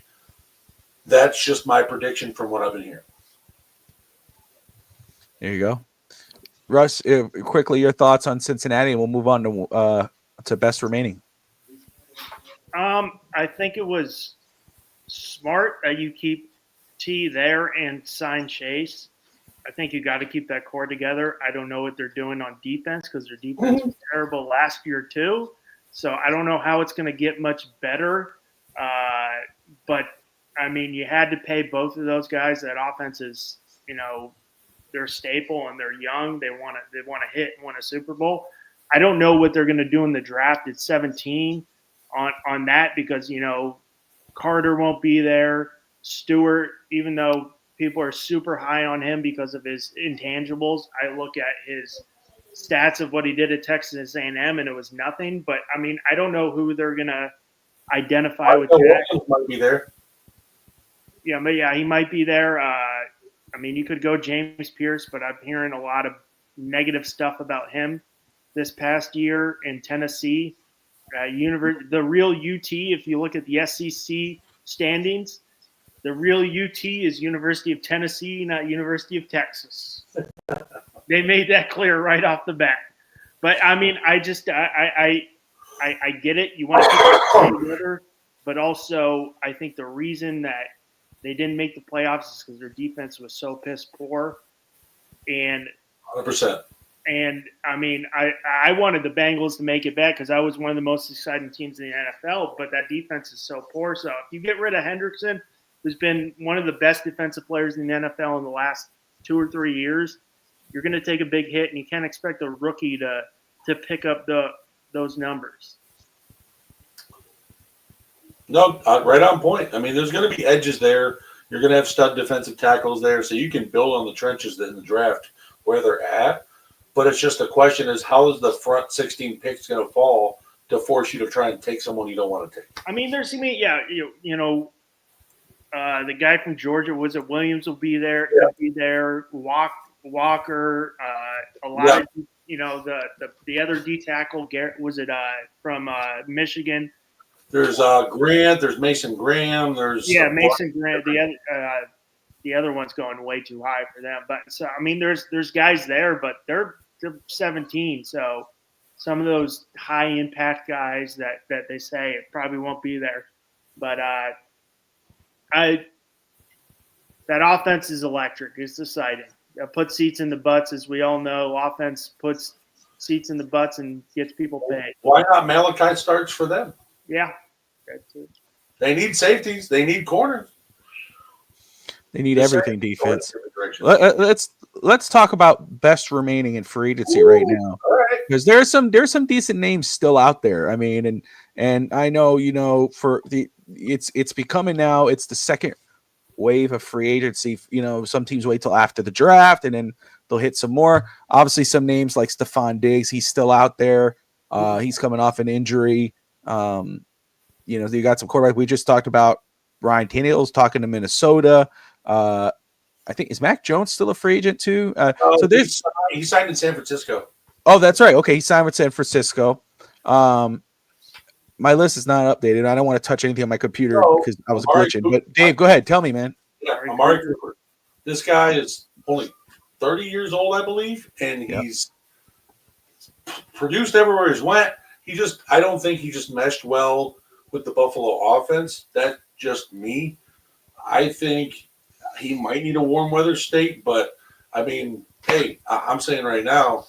That's just my prediction from what I've been hearing. There you go. Russ, quickly, your thoughts on Cincinnati, and we'll move on to best remaining. I think it was smart that you keep T there and sign Chase. I think you got to keep that core together. I don't know what they're doing on defense because their defense was terrible last year too. So I don't know how it's going to get much better. But I mean, you had to pay both of those guys. That offense is, they're staple and they're young. They want to hit and win a Super Bowl. I don't know what they're going to do in the draft at 17 on that because Carter won't be there. Stewart, even though people are super high on him because of his intangibles, I look at his stats of what he did at Texas A&M and it was nothing. But I mean, I don't know who they're going to identify with that. Might be there. Yeah, but he might be there. I mean, you could go James Pierce, but I'm hearing a lot of negative stuff about him this past year in Tennessee. The real UT, if you look at the SEC standings, the real UT is University of Tennessee, not University of Texas. They made that clear right off the bat. But I mean, I get it. You want to keep it together, but also I think the reason that they didn't make the playoffs is because their defense was so piss poor. And 100%. And I mean, I wanted the Bengals to make it back because I was one of the most exciting teams in the NFL, but that defense is so poor. So if you get rid of Hendrickson, who's been one of the best defensive players in the NFL in the last 2 or 3 years, you're going to take a big hit, and you can't expect a rookie to pick up those numbers. No, right on point. I mean, there's going to be edges there. You're going to have stud defensive tackles there, so you can build on the trenches in the draft where they're at. But it's just a question is how is the front 16 picks going to fall to force you to try and take someone you don't want to take? I mean, the guy from Georgia, was it Williams, will be there. Yeah. He'll be there. Walker, a lot of the other D tackle. Was it from Michigan? There's Grant. There's Mason Graham. There's Mason Grant. The other one's going way too high for them. But so I mean, there's guys there, but they're 17. So some of those high impact guys that they say it probably won't be there. But that offense is electric. It's exciting. It puts seats in the butts, as we all know. Offense puts seats in the butts and gets people paid. Why not Malachi starts for them? Yeah. They need safeties. They need corners. They need everything defense. Let's talk about best remaining in free agency right now, because there's some decent names still out there. I mean, and I know it's becoming now. It's the second wave of free agency. Some teams wait till after the draft and then they'll hit some more. Obviously, some names like Stephon Diggs, he's still out there. He's coming off an injury. You got some quarterback. We just talked about Ryan Tannehill's talking to Minnesota. I think is Mac Jones still a free agent too? So there's he signed in San Francisco. Oh, that's right. Okay, he signed with San Francisco. My list is not updated. I don't want to touch anything on my computer because I was glitching. But Dave, go ahead. Tell me, man. Yeah, Amari Cooper. This guy is only 30 years old, I believe, and he's produced everywhere he's went. I don't think he just meshed well with the Buffalo offense. That's just me. I think he might need a warm weather state, but I mean, Hey, I'm saying right now,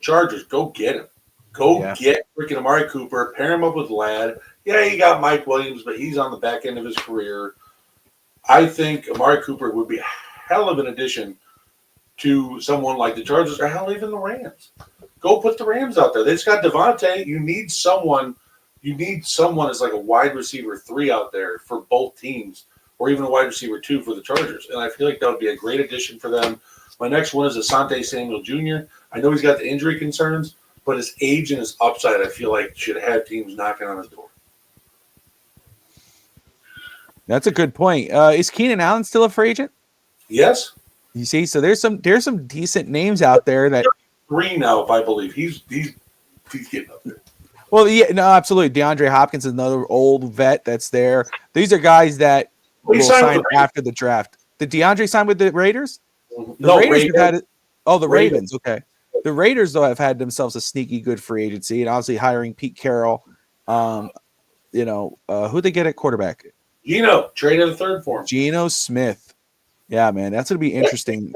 Chargers, go get him. Go get freaking Amari Cooper. Pair him up with Ladd. Yeah, you got Mike Williams, but he's on the back end of his career. I think Amari Cooper would be a hell of an addition to someone like the Chargers or hell even the Rams. Go put the Rams out there. They just got Devontae. You need someone as like a wide receiver 3 out there for both teams, or even a wide receiver 2 for the Chargers. And I feel like that would be a great addition for them. My next one is Asante Samuel Jr. I know he's got the injury concerns, but his age and his upside, I feel like, should have teams knocking on his door. That's a good point. Is Keenan Allen still a free agent? Yes. You see, so there's some decent names out there that 3 now, if I believe. He's getting up there. Well, yeah, no, absolutely. DeAndre Hopkins is another old vet that's there. These are guys that will sign after the draft. Did DeAndre sign with the Raiders? The Raiders have had the Ravens. Okay. The Raiders, though, have had themselves a sneaky good free agency, and obviously hiring Pete Carroll. Who'd they get at quarterback? Trade of the 3rd for him. Geno Smith. Yeah, man, that's gonna be interesting.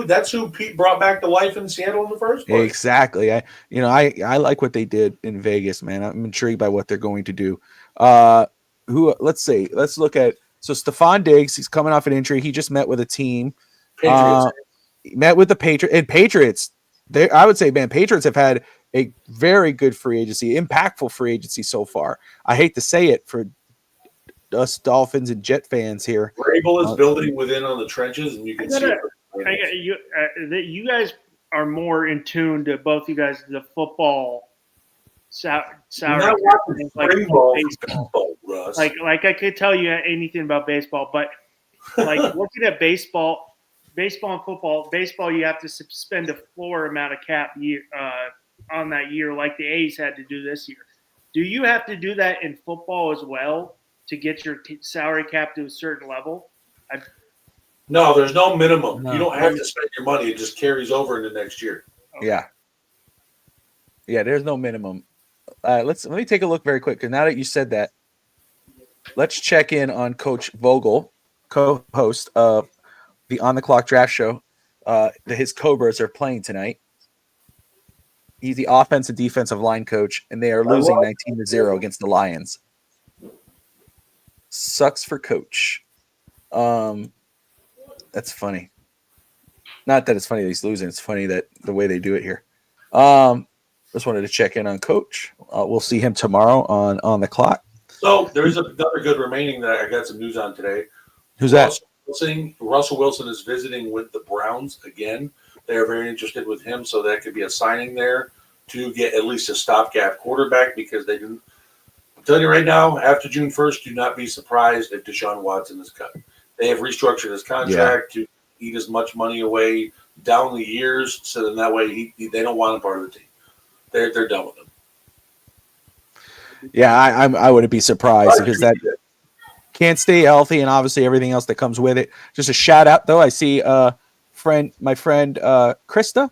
That's who Pete brought back to life in Seattle in the first place. Exactly. I like what they did in Vegas, man. I'm intrigued by what they're going to do. Let's look at Stephon Diggs. He's coming off an injury. He just met with a team. Patriots. He met with the Patriots. I would say, man, Patriots have had a very good free agency, impactful free agency so far. I hate to say it for us Dolphins and Jet fans here. Vrabel is building within on the trenches, and you can see it. You guys are more in tune to both you guys the football sour like baseball. Russ. Like I could tell you anything about baseball, but like looking at baseball and football, baseball you have to spend a floor amount of cap year on that year, like the A's had to do this year. Do you have to do that in football as well to get your salary cap to a certain level? No, there's no minimum. No. You don't have to spend your money. It just carries over into next year. Okay. Yeah, there's no minimum. Let me take a look very quick, because now that you said that, let's check in on Coach Vogel, co-host of the On the Clock Draft Show. His Cobras are playing tonight. He's the offensive defensive line coach, and they are losing 19-0 against the Lions. Sucks for Coach. That's funny. Not that it's funny that he's losing. It's funny that the way they do it here. Just wanted to check in on Coach. We'll see him tomorrow on the clock. So there's another good remaining that I got some news on today. Who's that? Russell Wilson is visiting with the Browns again. They are very interested with him, so that could be a signing there to get at least a stopgap quarterback, because they didn't. I'm telling you right now, after June 1st, do not be surprised if Deshaun Watson is cut. They have restructured his contract to eat as much money away down the years, so then that way they don't want him part of the team. They're done with him. Yeah, I wouldn't be surprised, because that can't stay healthy, and obviously everything else that comes with it. Just a shout out though, I see my friend Krista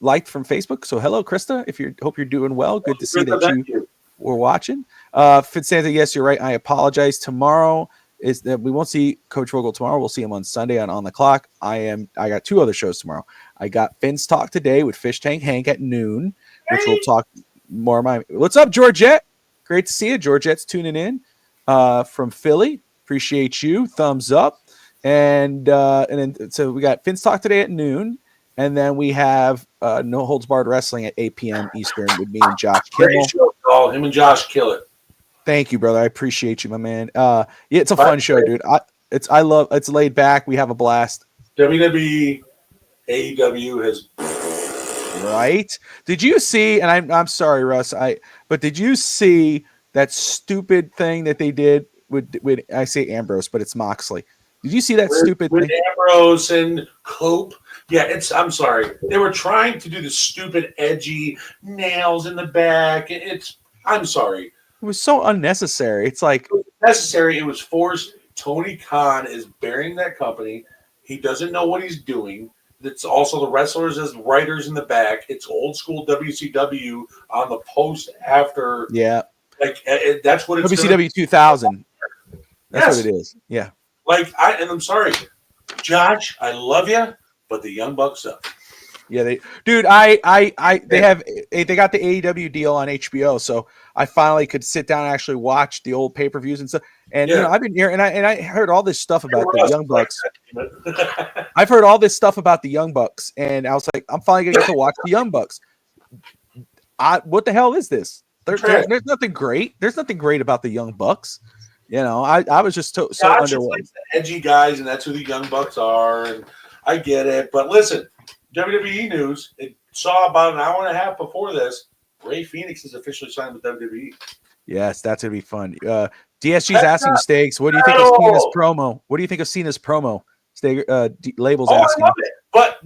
liked from Facebook. So hello, Krista. Hope you're doing well. Good to see that you were watching. Fitzsanta, yes, you're right. I apologize. Tomorrow is that we won't see Coach Vogel tomorrow. We'll see him on Sunday on the clock. I got 2 other shows tomorrow. I got Finn's Talk today with Fish Tank Hank at noon, which we'll talk more. What's up, Georgette? Great to see you. Georgette's tuning in from Philly. Appreciate you. Thumbs up. And then so we got Finn's Talk today at noon, and then we have No Holds Barred Wrestling at 8 p.m. Eastern with me and Josh Kimmel. Him and Josh kill it. Thank you, brother. I appreciate you, my man. It's a fun show, dude. It's laid back. We have a blast. WWE, AEW has right. Did you see? And I'm sorry, Russ. But did you see that stupid thing that they did with I say Ambrose, but it's Moxley? Did you see that stupid with thing? Ambrose and Cope? Yeah, I'm sorry. They were trying to do the stupid, edgy nails in the back. I'm sorry. It was so unnecessary. It's like it was necessary. It was forced. Tony Khan is burying that company. He doesn't know what he's doing. It's also the wrestlers as writers in the back. It's old school WCW on the post after. Yeah. Like that's what it's WCW 2000. That's what it is. Yeah. And I'm sorry. Josh, I love you, but the Young Bucks suck. Yeah, they got the AEW deal on HBO, so I finally could sit down and actually watch the old pay-per-views and stuff. And Yeah. I've been here and I heard all this stuff about the Russ Young Bucks. like I've heard all this stuff about the Young Bucks, and I was like, I'm finally gonna get to watch the Young Bucks. What the hell is this? There's nothing great. There's nothing great about the Young Bucks. I was just so underwhelmed. Like the edgy guys, and that's who the Young Bucks are, and I get it. But listen, WWE news. It saw about an hour and a half before this. Ray Phoenix is officially signed with WWE. Yes, that's gonna be fun. DSG's asking Steaks, what do you think of Cena's promo? What do you think of Cena's promo? Labels asking. I love it. But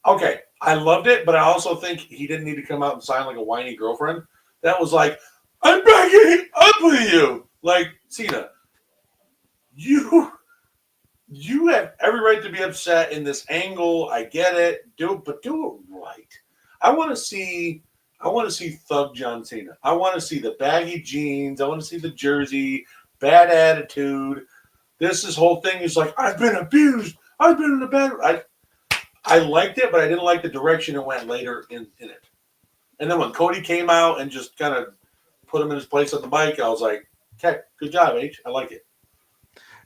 okay, I loved it, but I also think he didn't need to come out and sign like a whiny girlfriend. That was like, I'm backing up with you. Like, Cena, you have every right to be upset in this angle. I get it. But do it right. I want to see Thug John Cena. I want to see the baggy jeans. I want to see the jersey, bad attitude. This whole thing is like, I've been abused. I've been in a bad. I liked it, but I didn't like the direction it went later in it. And then when Cody came out and just kind of put him in his place on the mic, I was like, okay, good job, H. I like it.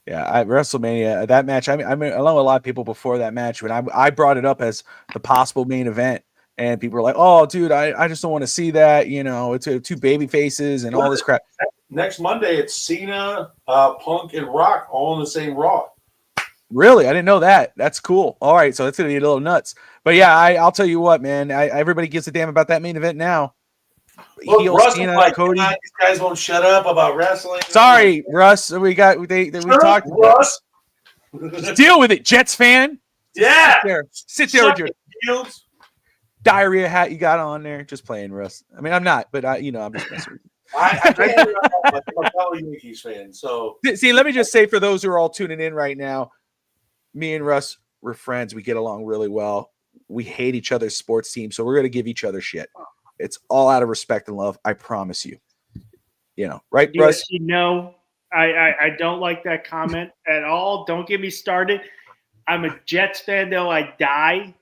Yeah, at WrestleMania, that match, I mean, along with a lot of people before that match, when I brought it up as the possible main event, and people were like, oh, dude, I just don't want to see that. It's two baby faces and all this crap. Next Monday, it's Cena, Punk, and Rock all in the same Raw. Really? I didn't know that. That's cool. All right, so it's going to be a little nuts. But yeah, I'll tell you what, man. Everybody gives a damn about that main event now. Look, Russ Cena, like, Cody. These guys won't shut up about wrestling. Sorry, Russ. We talked about Russ. Just deal with it, Jets fan. Yeah. Sit there with your diarrhea hat you got on there. Just playing, Russ. I mean, I'm not, but I'm just messing with you. I'm a fellow Yankees fan. So see, let me just say for those who are all tuning in right now, me and Russ, we're friends. We get along really well. We hate each other's sports teams, so we're going to give each other shit. It's all out of respect and love. I promise you. Right, Russ? I don't like that comment at all. Don't get me started. I'm a Jets fan till I die,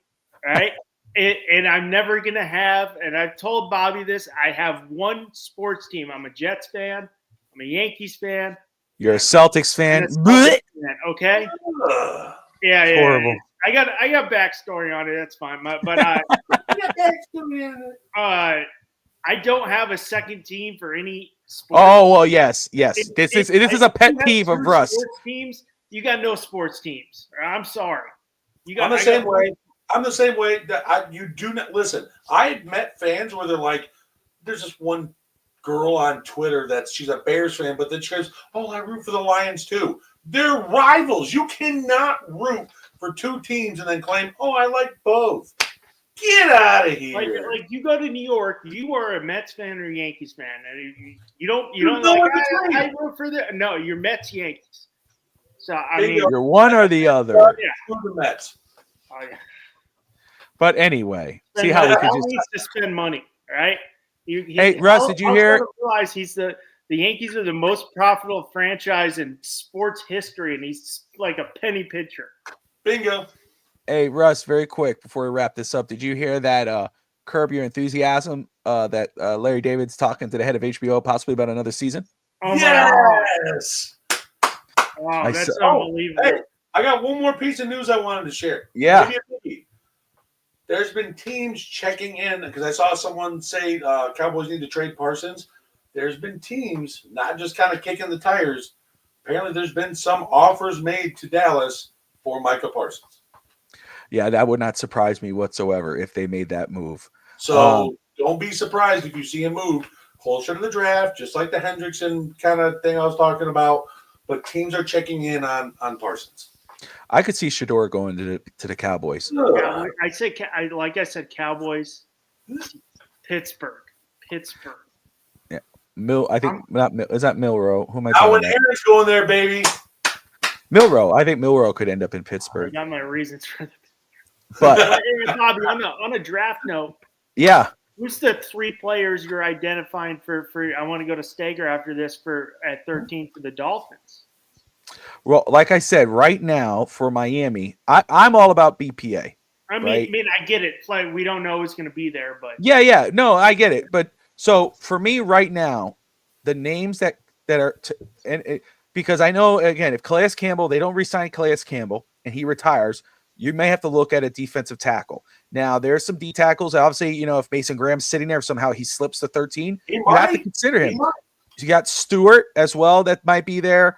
right? And I'm never going to have, and I've told Bobby this, I have one sports team. I'm a Jets fan. I'm a Yankees fan. You're a Celtics fan. Okay? Yeah. Horrible. I got backstory on it. That's fine. But I got backstory on it. I don't have a second team for any sport. Oh, well, yes. This is a pet peeve of Russ. Sports teams, you got no sports teams. I'm sorry. I'm the same way. I'm the same way that you do not listen. I've met fans where they're like, there's this one girl on Twitter she's a Bears fan, but then she goes, oh, I root for the Lions too. They're rivals. You cannot root for two teams and then claim, oh, I like both. Get out of here. Like you go to New York, you are a Mets fan or a Yankees fan. And you don't like I root for no, you're Mets Yankees. So I mean you're one or the other. Yeah, the Mets. Oh yeah. But anyway, see how we can just needs to spend money, right? Hey, Russ, did you hear? Realize the Yankees are the most profitable franchise in sports history, and he's like a penny pitcher. Bingo. Hey, Russ, very quick before we wrap this up, did you hear that Curb Your Enthusiasm that Larry David's talking to the head of HBO possibly about another season? Oh, yes. Wow, that's unbelievable. Hey, I got one more piece of news I wanted to share. Yeah. There's been teams checking in because I saw someone say Cowboys need to trade Parsons. There's been teams not just kind of kicking the tires. Apparently, there's been some offers made to Dallas for Micah Parsons. Yeah, that would not surprise me whatsoever if they made that move. So don't be surprised if you see a move closer to the draft, just like the Hendrickson kind of thing I was talking about. But teams are checking in on Parsons. I could see Shador going to the Cowboys. Yeah, I said Cowboys, Pittsburgh. Yeah, I think is that Milrow? Who am I? Now when Aaron's going there, baby. Milrow. I think Milrow could end up in Pittsburgh. I got my reasons for that. But Bobby, on a draft note, yeah, who's the 3 players you're identifying for? I want to go to Steger after this at 13 for the Dolphins. Well, like I said, right now for Miami, I'm all about BPA. Right? I get it. Like, we don't know who's going to be there, but Yeah. No, I get it. But so for me right now, the names that are because I know again, if Calais Campbell, they don't resign Calais Campbell and he retires, you may have to look at a defensive tackle. Now there's some D tackles. Obviously, if Mason Graham's sitting there, somehow he slips to 13, you have to consider him. You got Stewart as well that might be there.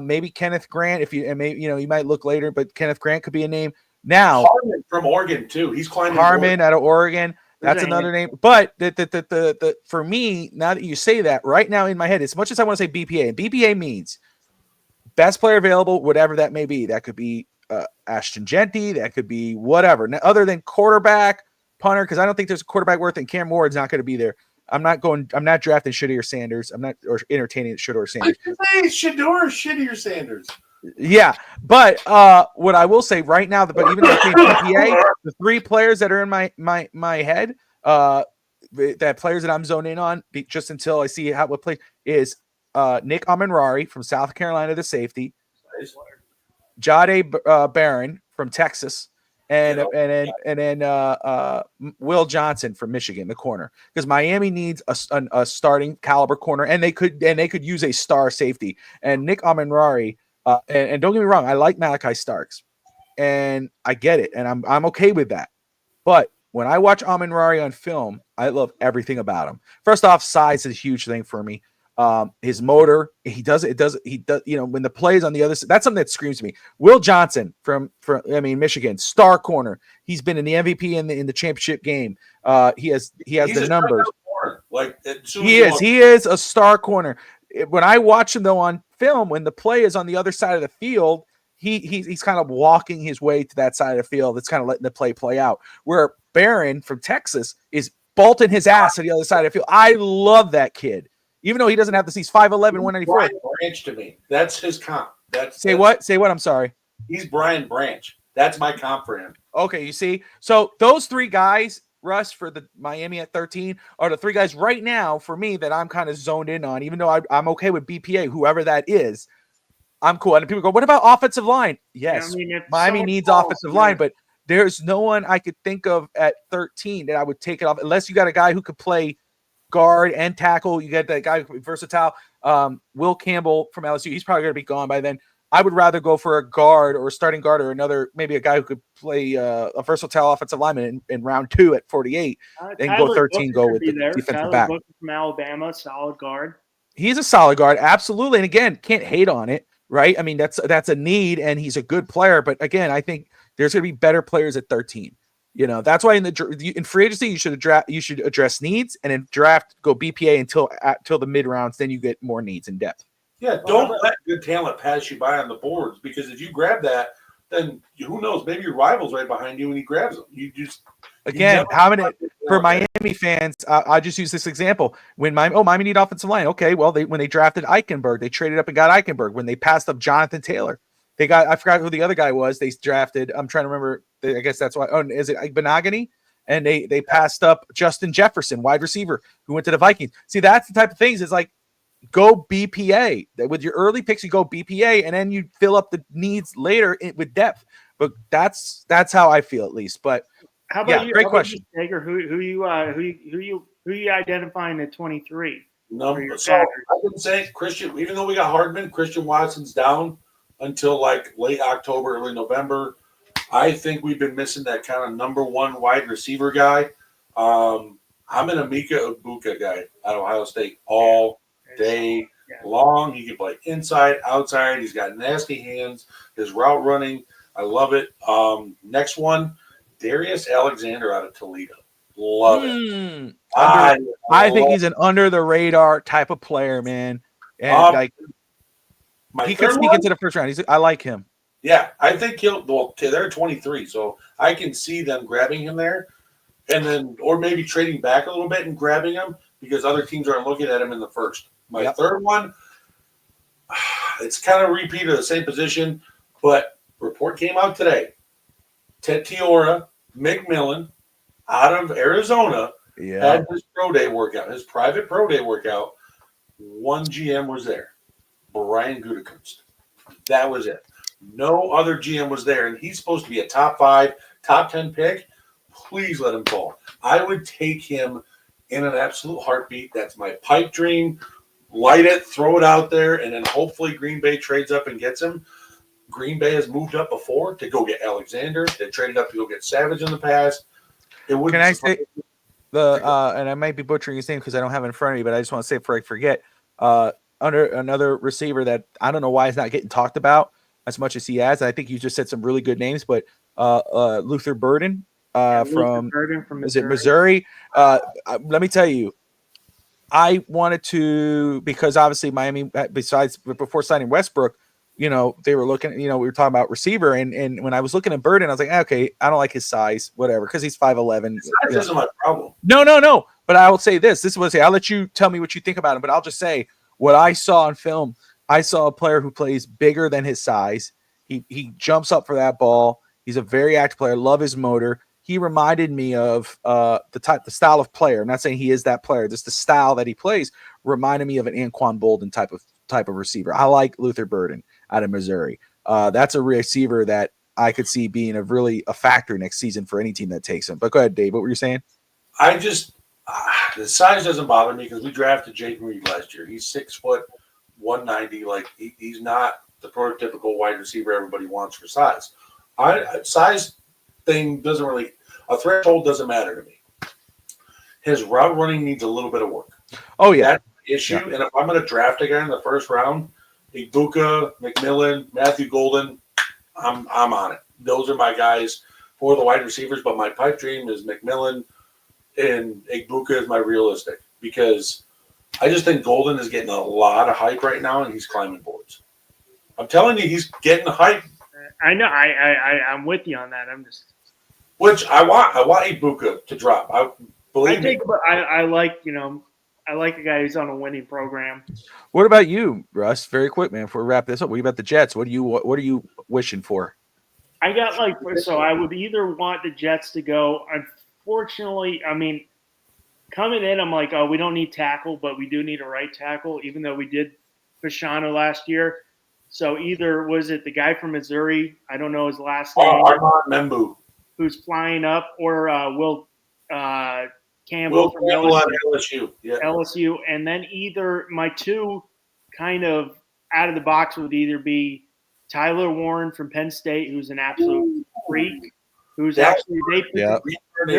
Maybe Kenneth Grant, you might look later, but Kenneth Grant could be a name. Now Harmon from Oregon too. He's climbing. Harmon out of Oregon. That's another name. But the for me, now that you say that, right now in my head, as much as I want to say BPA, and BPA means best player available, whatever that may be. That could be Ashton Genty. That could be whatever. Now, other than quarterback, punter, because I don't think there's a quarterback worth, and Cam Ward's not going to be there. I'm not drafting Shedeur Sanders. I'm not entertaining Shedeur Sanders. Shedeur Shittier Sanders. Yeah, but what I will say right now, but even though BPA, the three players that are in my head, that players that I'm zoned in on, just until I see what play is Nick Amenrari from South Carolina, the safety, Jade Barron from Texas, and then Will Johnson from Michigan, the corner, because Miami needs a starting caliber corner, and they could use a star safety, and Nick Amenrari. And don't get me wrong, I like Malachi Starks, and I get it, and I'm okay with that. But when I watch Amenrari on film, I love everything about him. First off, size is a huge thing for me. His motor, when the plays on the other side, that's something that screams to me. Will Johnson from Michigan, star corner. He's been in the MVP in the championship game. He has the numbers. He is a star corner. When I watch him though on film, when the play is on the other side of the field, he's kind of walking his way to that side of the field. It's kind of letting the play out. Where Barron from Texas is bolting his ass to the other side of the field. I love that kid. Even though he doesn't have he's 5'11", 194. Brian Branch to me. That's his comp. Say what? I'm sorry. He's Brian Branch. That's my comp for him. Okay, you see? So those three guys, Russ, for the Miami at 13, are the three guys right now for me that I'm kind of zoned in on, even though I'm okay with BPA, whoever that is. I'm cool. And people go, what about offensive line? Yes, Miami needs offensive line, but there's no one I could think of at 13 that I would take it off, unless you got a guy who could play guard and tackle. You get that guy versatile. Will Campbell from LSU. He's probably going to be gone by then. I would rather go for a guard or a starting guard or maybe a guy who could play a versatile offensive lineman in round 2 at 48 and go 13, go with the defensive back. Booker from Alabama, solid guard. He's a solid guard. Absolutely. And again, can't hate on it, right? I mean, that's a need and he's a good player. But again, I think there's going to be better players at 13. That's why in free agency, you should address needs, and in draft, go BPA until the mid rounds. Then you get more needs in depth. Yeah, don't let good talent pass you by on the boards, because if you grab that, then who knows? Maybe your rival's right behind you and he grabs them. How many for Miami fans? I'll just use this example. When Miami need offensive line. Okay, well when they drafted Eichenberg, they traded up and got Eichenberg. When they passed up Jonathan Taylor, I forgot who the other guy was. They drafted. I'm trying to remember. I guess that's why. Oh, is it Benogany? And they passed up Justin Jefferson, wide receiver, who went to the Vikings. See, that's the type of things. It's like, go BPA. With your early picks, you go BPA, and then you fill up the needs later with depth. But that's how I feel, at least. But how about you? Great question. Taker, who you identifying at 23? No, so I can say Christian. Even though we got Hardman, Christian Watson's down until like late October, early November. I think we've been missing that kind of number one wide receiver guy. I'm an Emeka Egbuka guy out of Ohio State all day long. He can play inside, outside. He's got nasty hands. His route running, I love it. Next one, Darius Alexander out of Toledo. Love it. I think he's an under the radar type of player, man. And he could sneak into the first round. I like him. Yeah, I think they're 23, so I can see them grabbing him there, and then or maybe trading back a little bit and grabbing him because other teams aren't looking at him in the first. My third one, it's kind of a repeat of the same position, but report came out today. Tetiora McMillan out of Arizona had his pro day workout, his private pro day workout. One GM was there, Brian Gutekunst. That was it. No other GM was there, and he's supposed to be a top 5, top 10 pick. Please let him fall. I would take him in an absolute heartbeat. That's my pipe dream. Light it, throw it out there, and then hopefully Green Bay trades up and gets him. Green Bay has moved up before to go get Alexander. They traded up to go get Savage in the past. It would. Can I say and I might be butchering his name because I don't have it in front of me, but I just want to say before I forget, under another receiver that I don't know why he's not getting talked about as much as he has. I think you just said some really good names, but Luther Burden from Missouri. Is it Missouri? Let me tell you, I wanted to, because obviously Miami, besides before signing Westbrook, you know, they were looking, you know, we were talking about receiver, and when I was looking at Burden, I was like, okay, I don't like his size, whatever, because he's 5'11". Size isn't my problem. No. But I will say this. This is what I say. I'll let you tell me what you think about him, but I'll just say what I saw on film. I saw a player who plays bigger than his size. He jumps up for that ball. He's a very active player. Love his motor. He reminded me of the style of player. I'm not saying he is that player. Just the style that he plays reminded me of an Anquan Bolden type of receiver. I like Luther Burden out of Missouri. That's a receiver that I could see being a factor next season for any team that takes him. But go ahead, Dave. What were you saying? I just the size doesn't bother me because we drafted Jake Reed last year. He's 6 foot, 190. Like he's not the prototypical wide receiver everybody wants for size. Size thing doesn't really, a threshold doesn't matter to me. His route running needs a little bit of work. Oh yeah, that's the issue. Yeah. And if I'm going to draft a guy in the first round, Igbuka, McMillan, Matthew Golden, I'm on it. Those are my guys for the wide receivers. But my pipe dream is McMillan and Igbuka is my realistic because I just think Golden is getting a lot of hype right now and he's climbing boards. I'm telling you, he's getting hype. I know. I'm with you on that. I'm just. Which I want Igbuka to drop. I like, you know, I like a guy who's on a winning program. What about you, Russ? Very quick, man. Before we wrap this up, what about the Jets? What are you wishing for? I got I would either want the Jets to go. Unfortunately, I mean, coming in, I'm like, oh, we don't need tackle, but we do need a right tackle, even though we did Fashanu last year. So either was it the guy from Missouri? I don't know his last name. Armand Membu, who's flying up, or Will Campbell from LSU. Yeah. LSU, and then either my two kind of out of the box would either be Tyler Warren from Penn State, who's an absolute freak, who's they're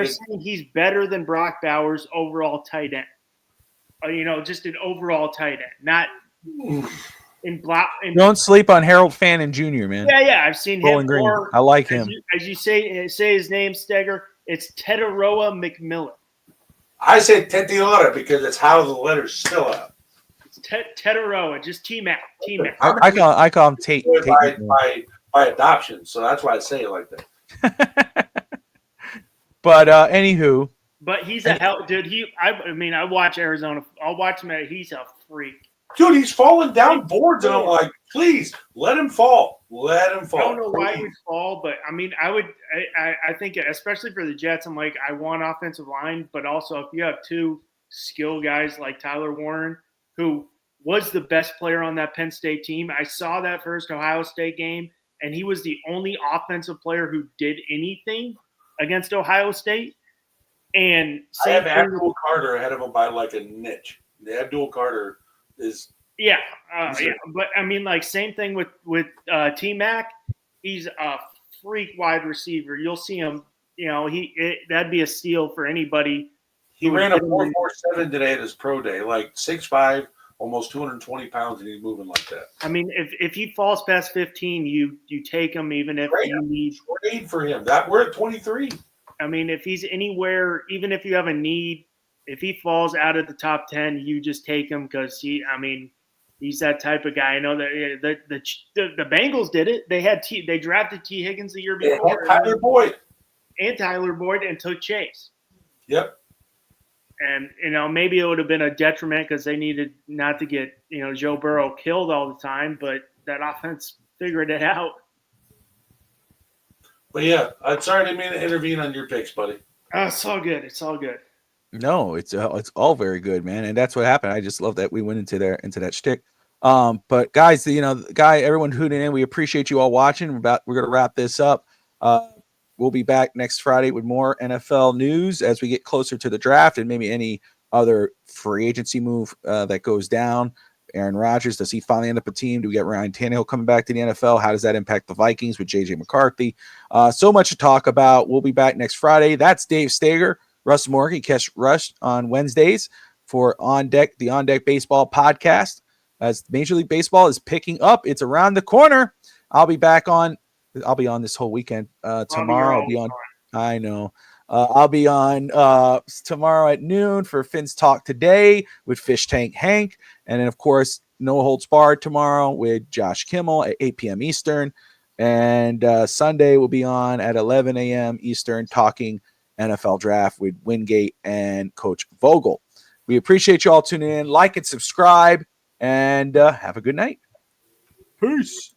saying he's better than Brock Bowers overall tight end. You know, just an overall tight end, not Don't sleep on Harold Fannin Jr., man. Yeah, I've seen Bowling him. Green. I like him. As you say his name, Steger, it's Tetaroa McMillan. I say Tetiora because it's how the letters spell out. It's Tetaroa, just T-Mac. I call him Tate. By adoption, so that's why I say it like that. But anywho. But he's a hell, dude. I watch Arizona. I'll watch him. He's a freak. Dude, he's falling down boards, and I'm like, please, let him fall. Let him fall. I don't know why he would fall, but, I mean, I think, especially for the Jets, I'm like, I want offensive line, but also if you have two skill guys like Tyler Warren, who was the best player on that Penn State team. I saw that first Ohio State game, and he was the only offensive player who did anything against Ohio State. And I have Abdul Carter ahead of him by like a niche. The Abdul Carter is but I mean, like, same thing with T-Mac. He's a freak wide receiver. You'll see him. You know, that'd be a steal for anybody. He ran a 4.47 today at his pro day, like 6'5", almost 220 pounds, and he's moving like that. I mean, if he falls past 15, you take him, even if you need trade for him. That we're at 23. I mean, if he's anywhere, even if you have a need, if he falls out of the top 10, you just take him because he's that type of guy. I know that the Bengals did it. They drafted T. Higgins the year before. Tyler Boyd and took Chase. Yep. And, you know, maybe it would have been a detriment because they needed not to get, you know, Joe Burrow killed all the time, but that offense figured it out. But, yeah, I'm sorry I didn't mean to intervene on your picks, buddy. It's all good. It's all good. No, it's all very good, man, and that's what happened. I just love that we went into that shtick. But guys, everyone tuning in, we appreciate you all watching. We're going to wrap this up. We'll be back next Friday with more NFL news as we get closer to the draft and maybe any other free agency move that goes down. Aaron Rodgers, does he finally end up a team? Do we get Ryan Tannehill coming back to the NFL? How does that impact the Vikings with J.J. McCarthy? So much to talk about. We'll be back next Friday. That's Dave Steger, Russ Morgan. Catch Russ on Wednesdays for the On Deck Baseball podcast. As Major League Baseball is picking up, it's around the corner. I'll be on this whole weekend. Tomorrow I'll be on. I know. I'll be on tomorrow at noon for Finn's Talk Today with Fish Tank Hank. And then, of course, No Holds Barred tomorrow with Josh Kimmel at 8 p.m. Eastern. And Sunday will be on at 11 a.m. Eastern talking NFL draft with Wingate and Coach Vogel. We appreciate you all tuning in. Like and subscribe. And have a good night. Peace.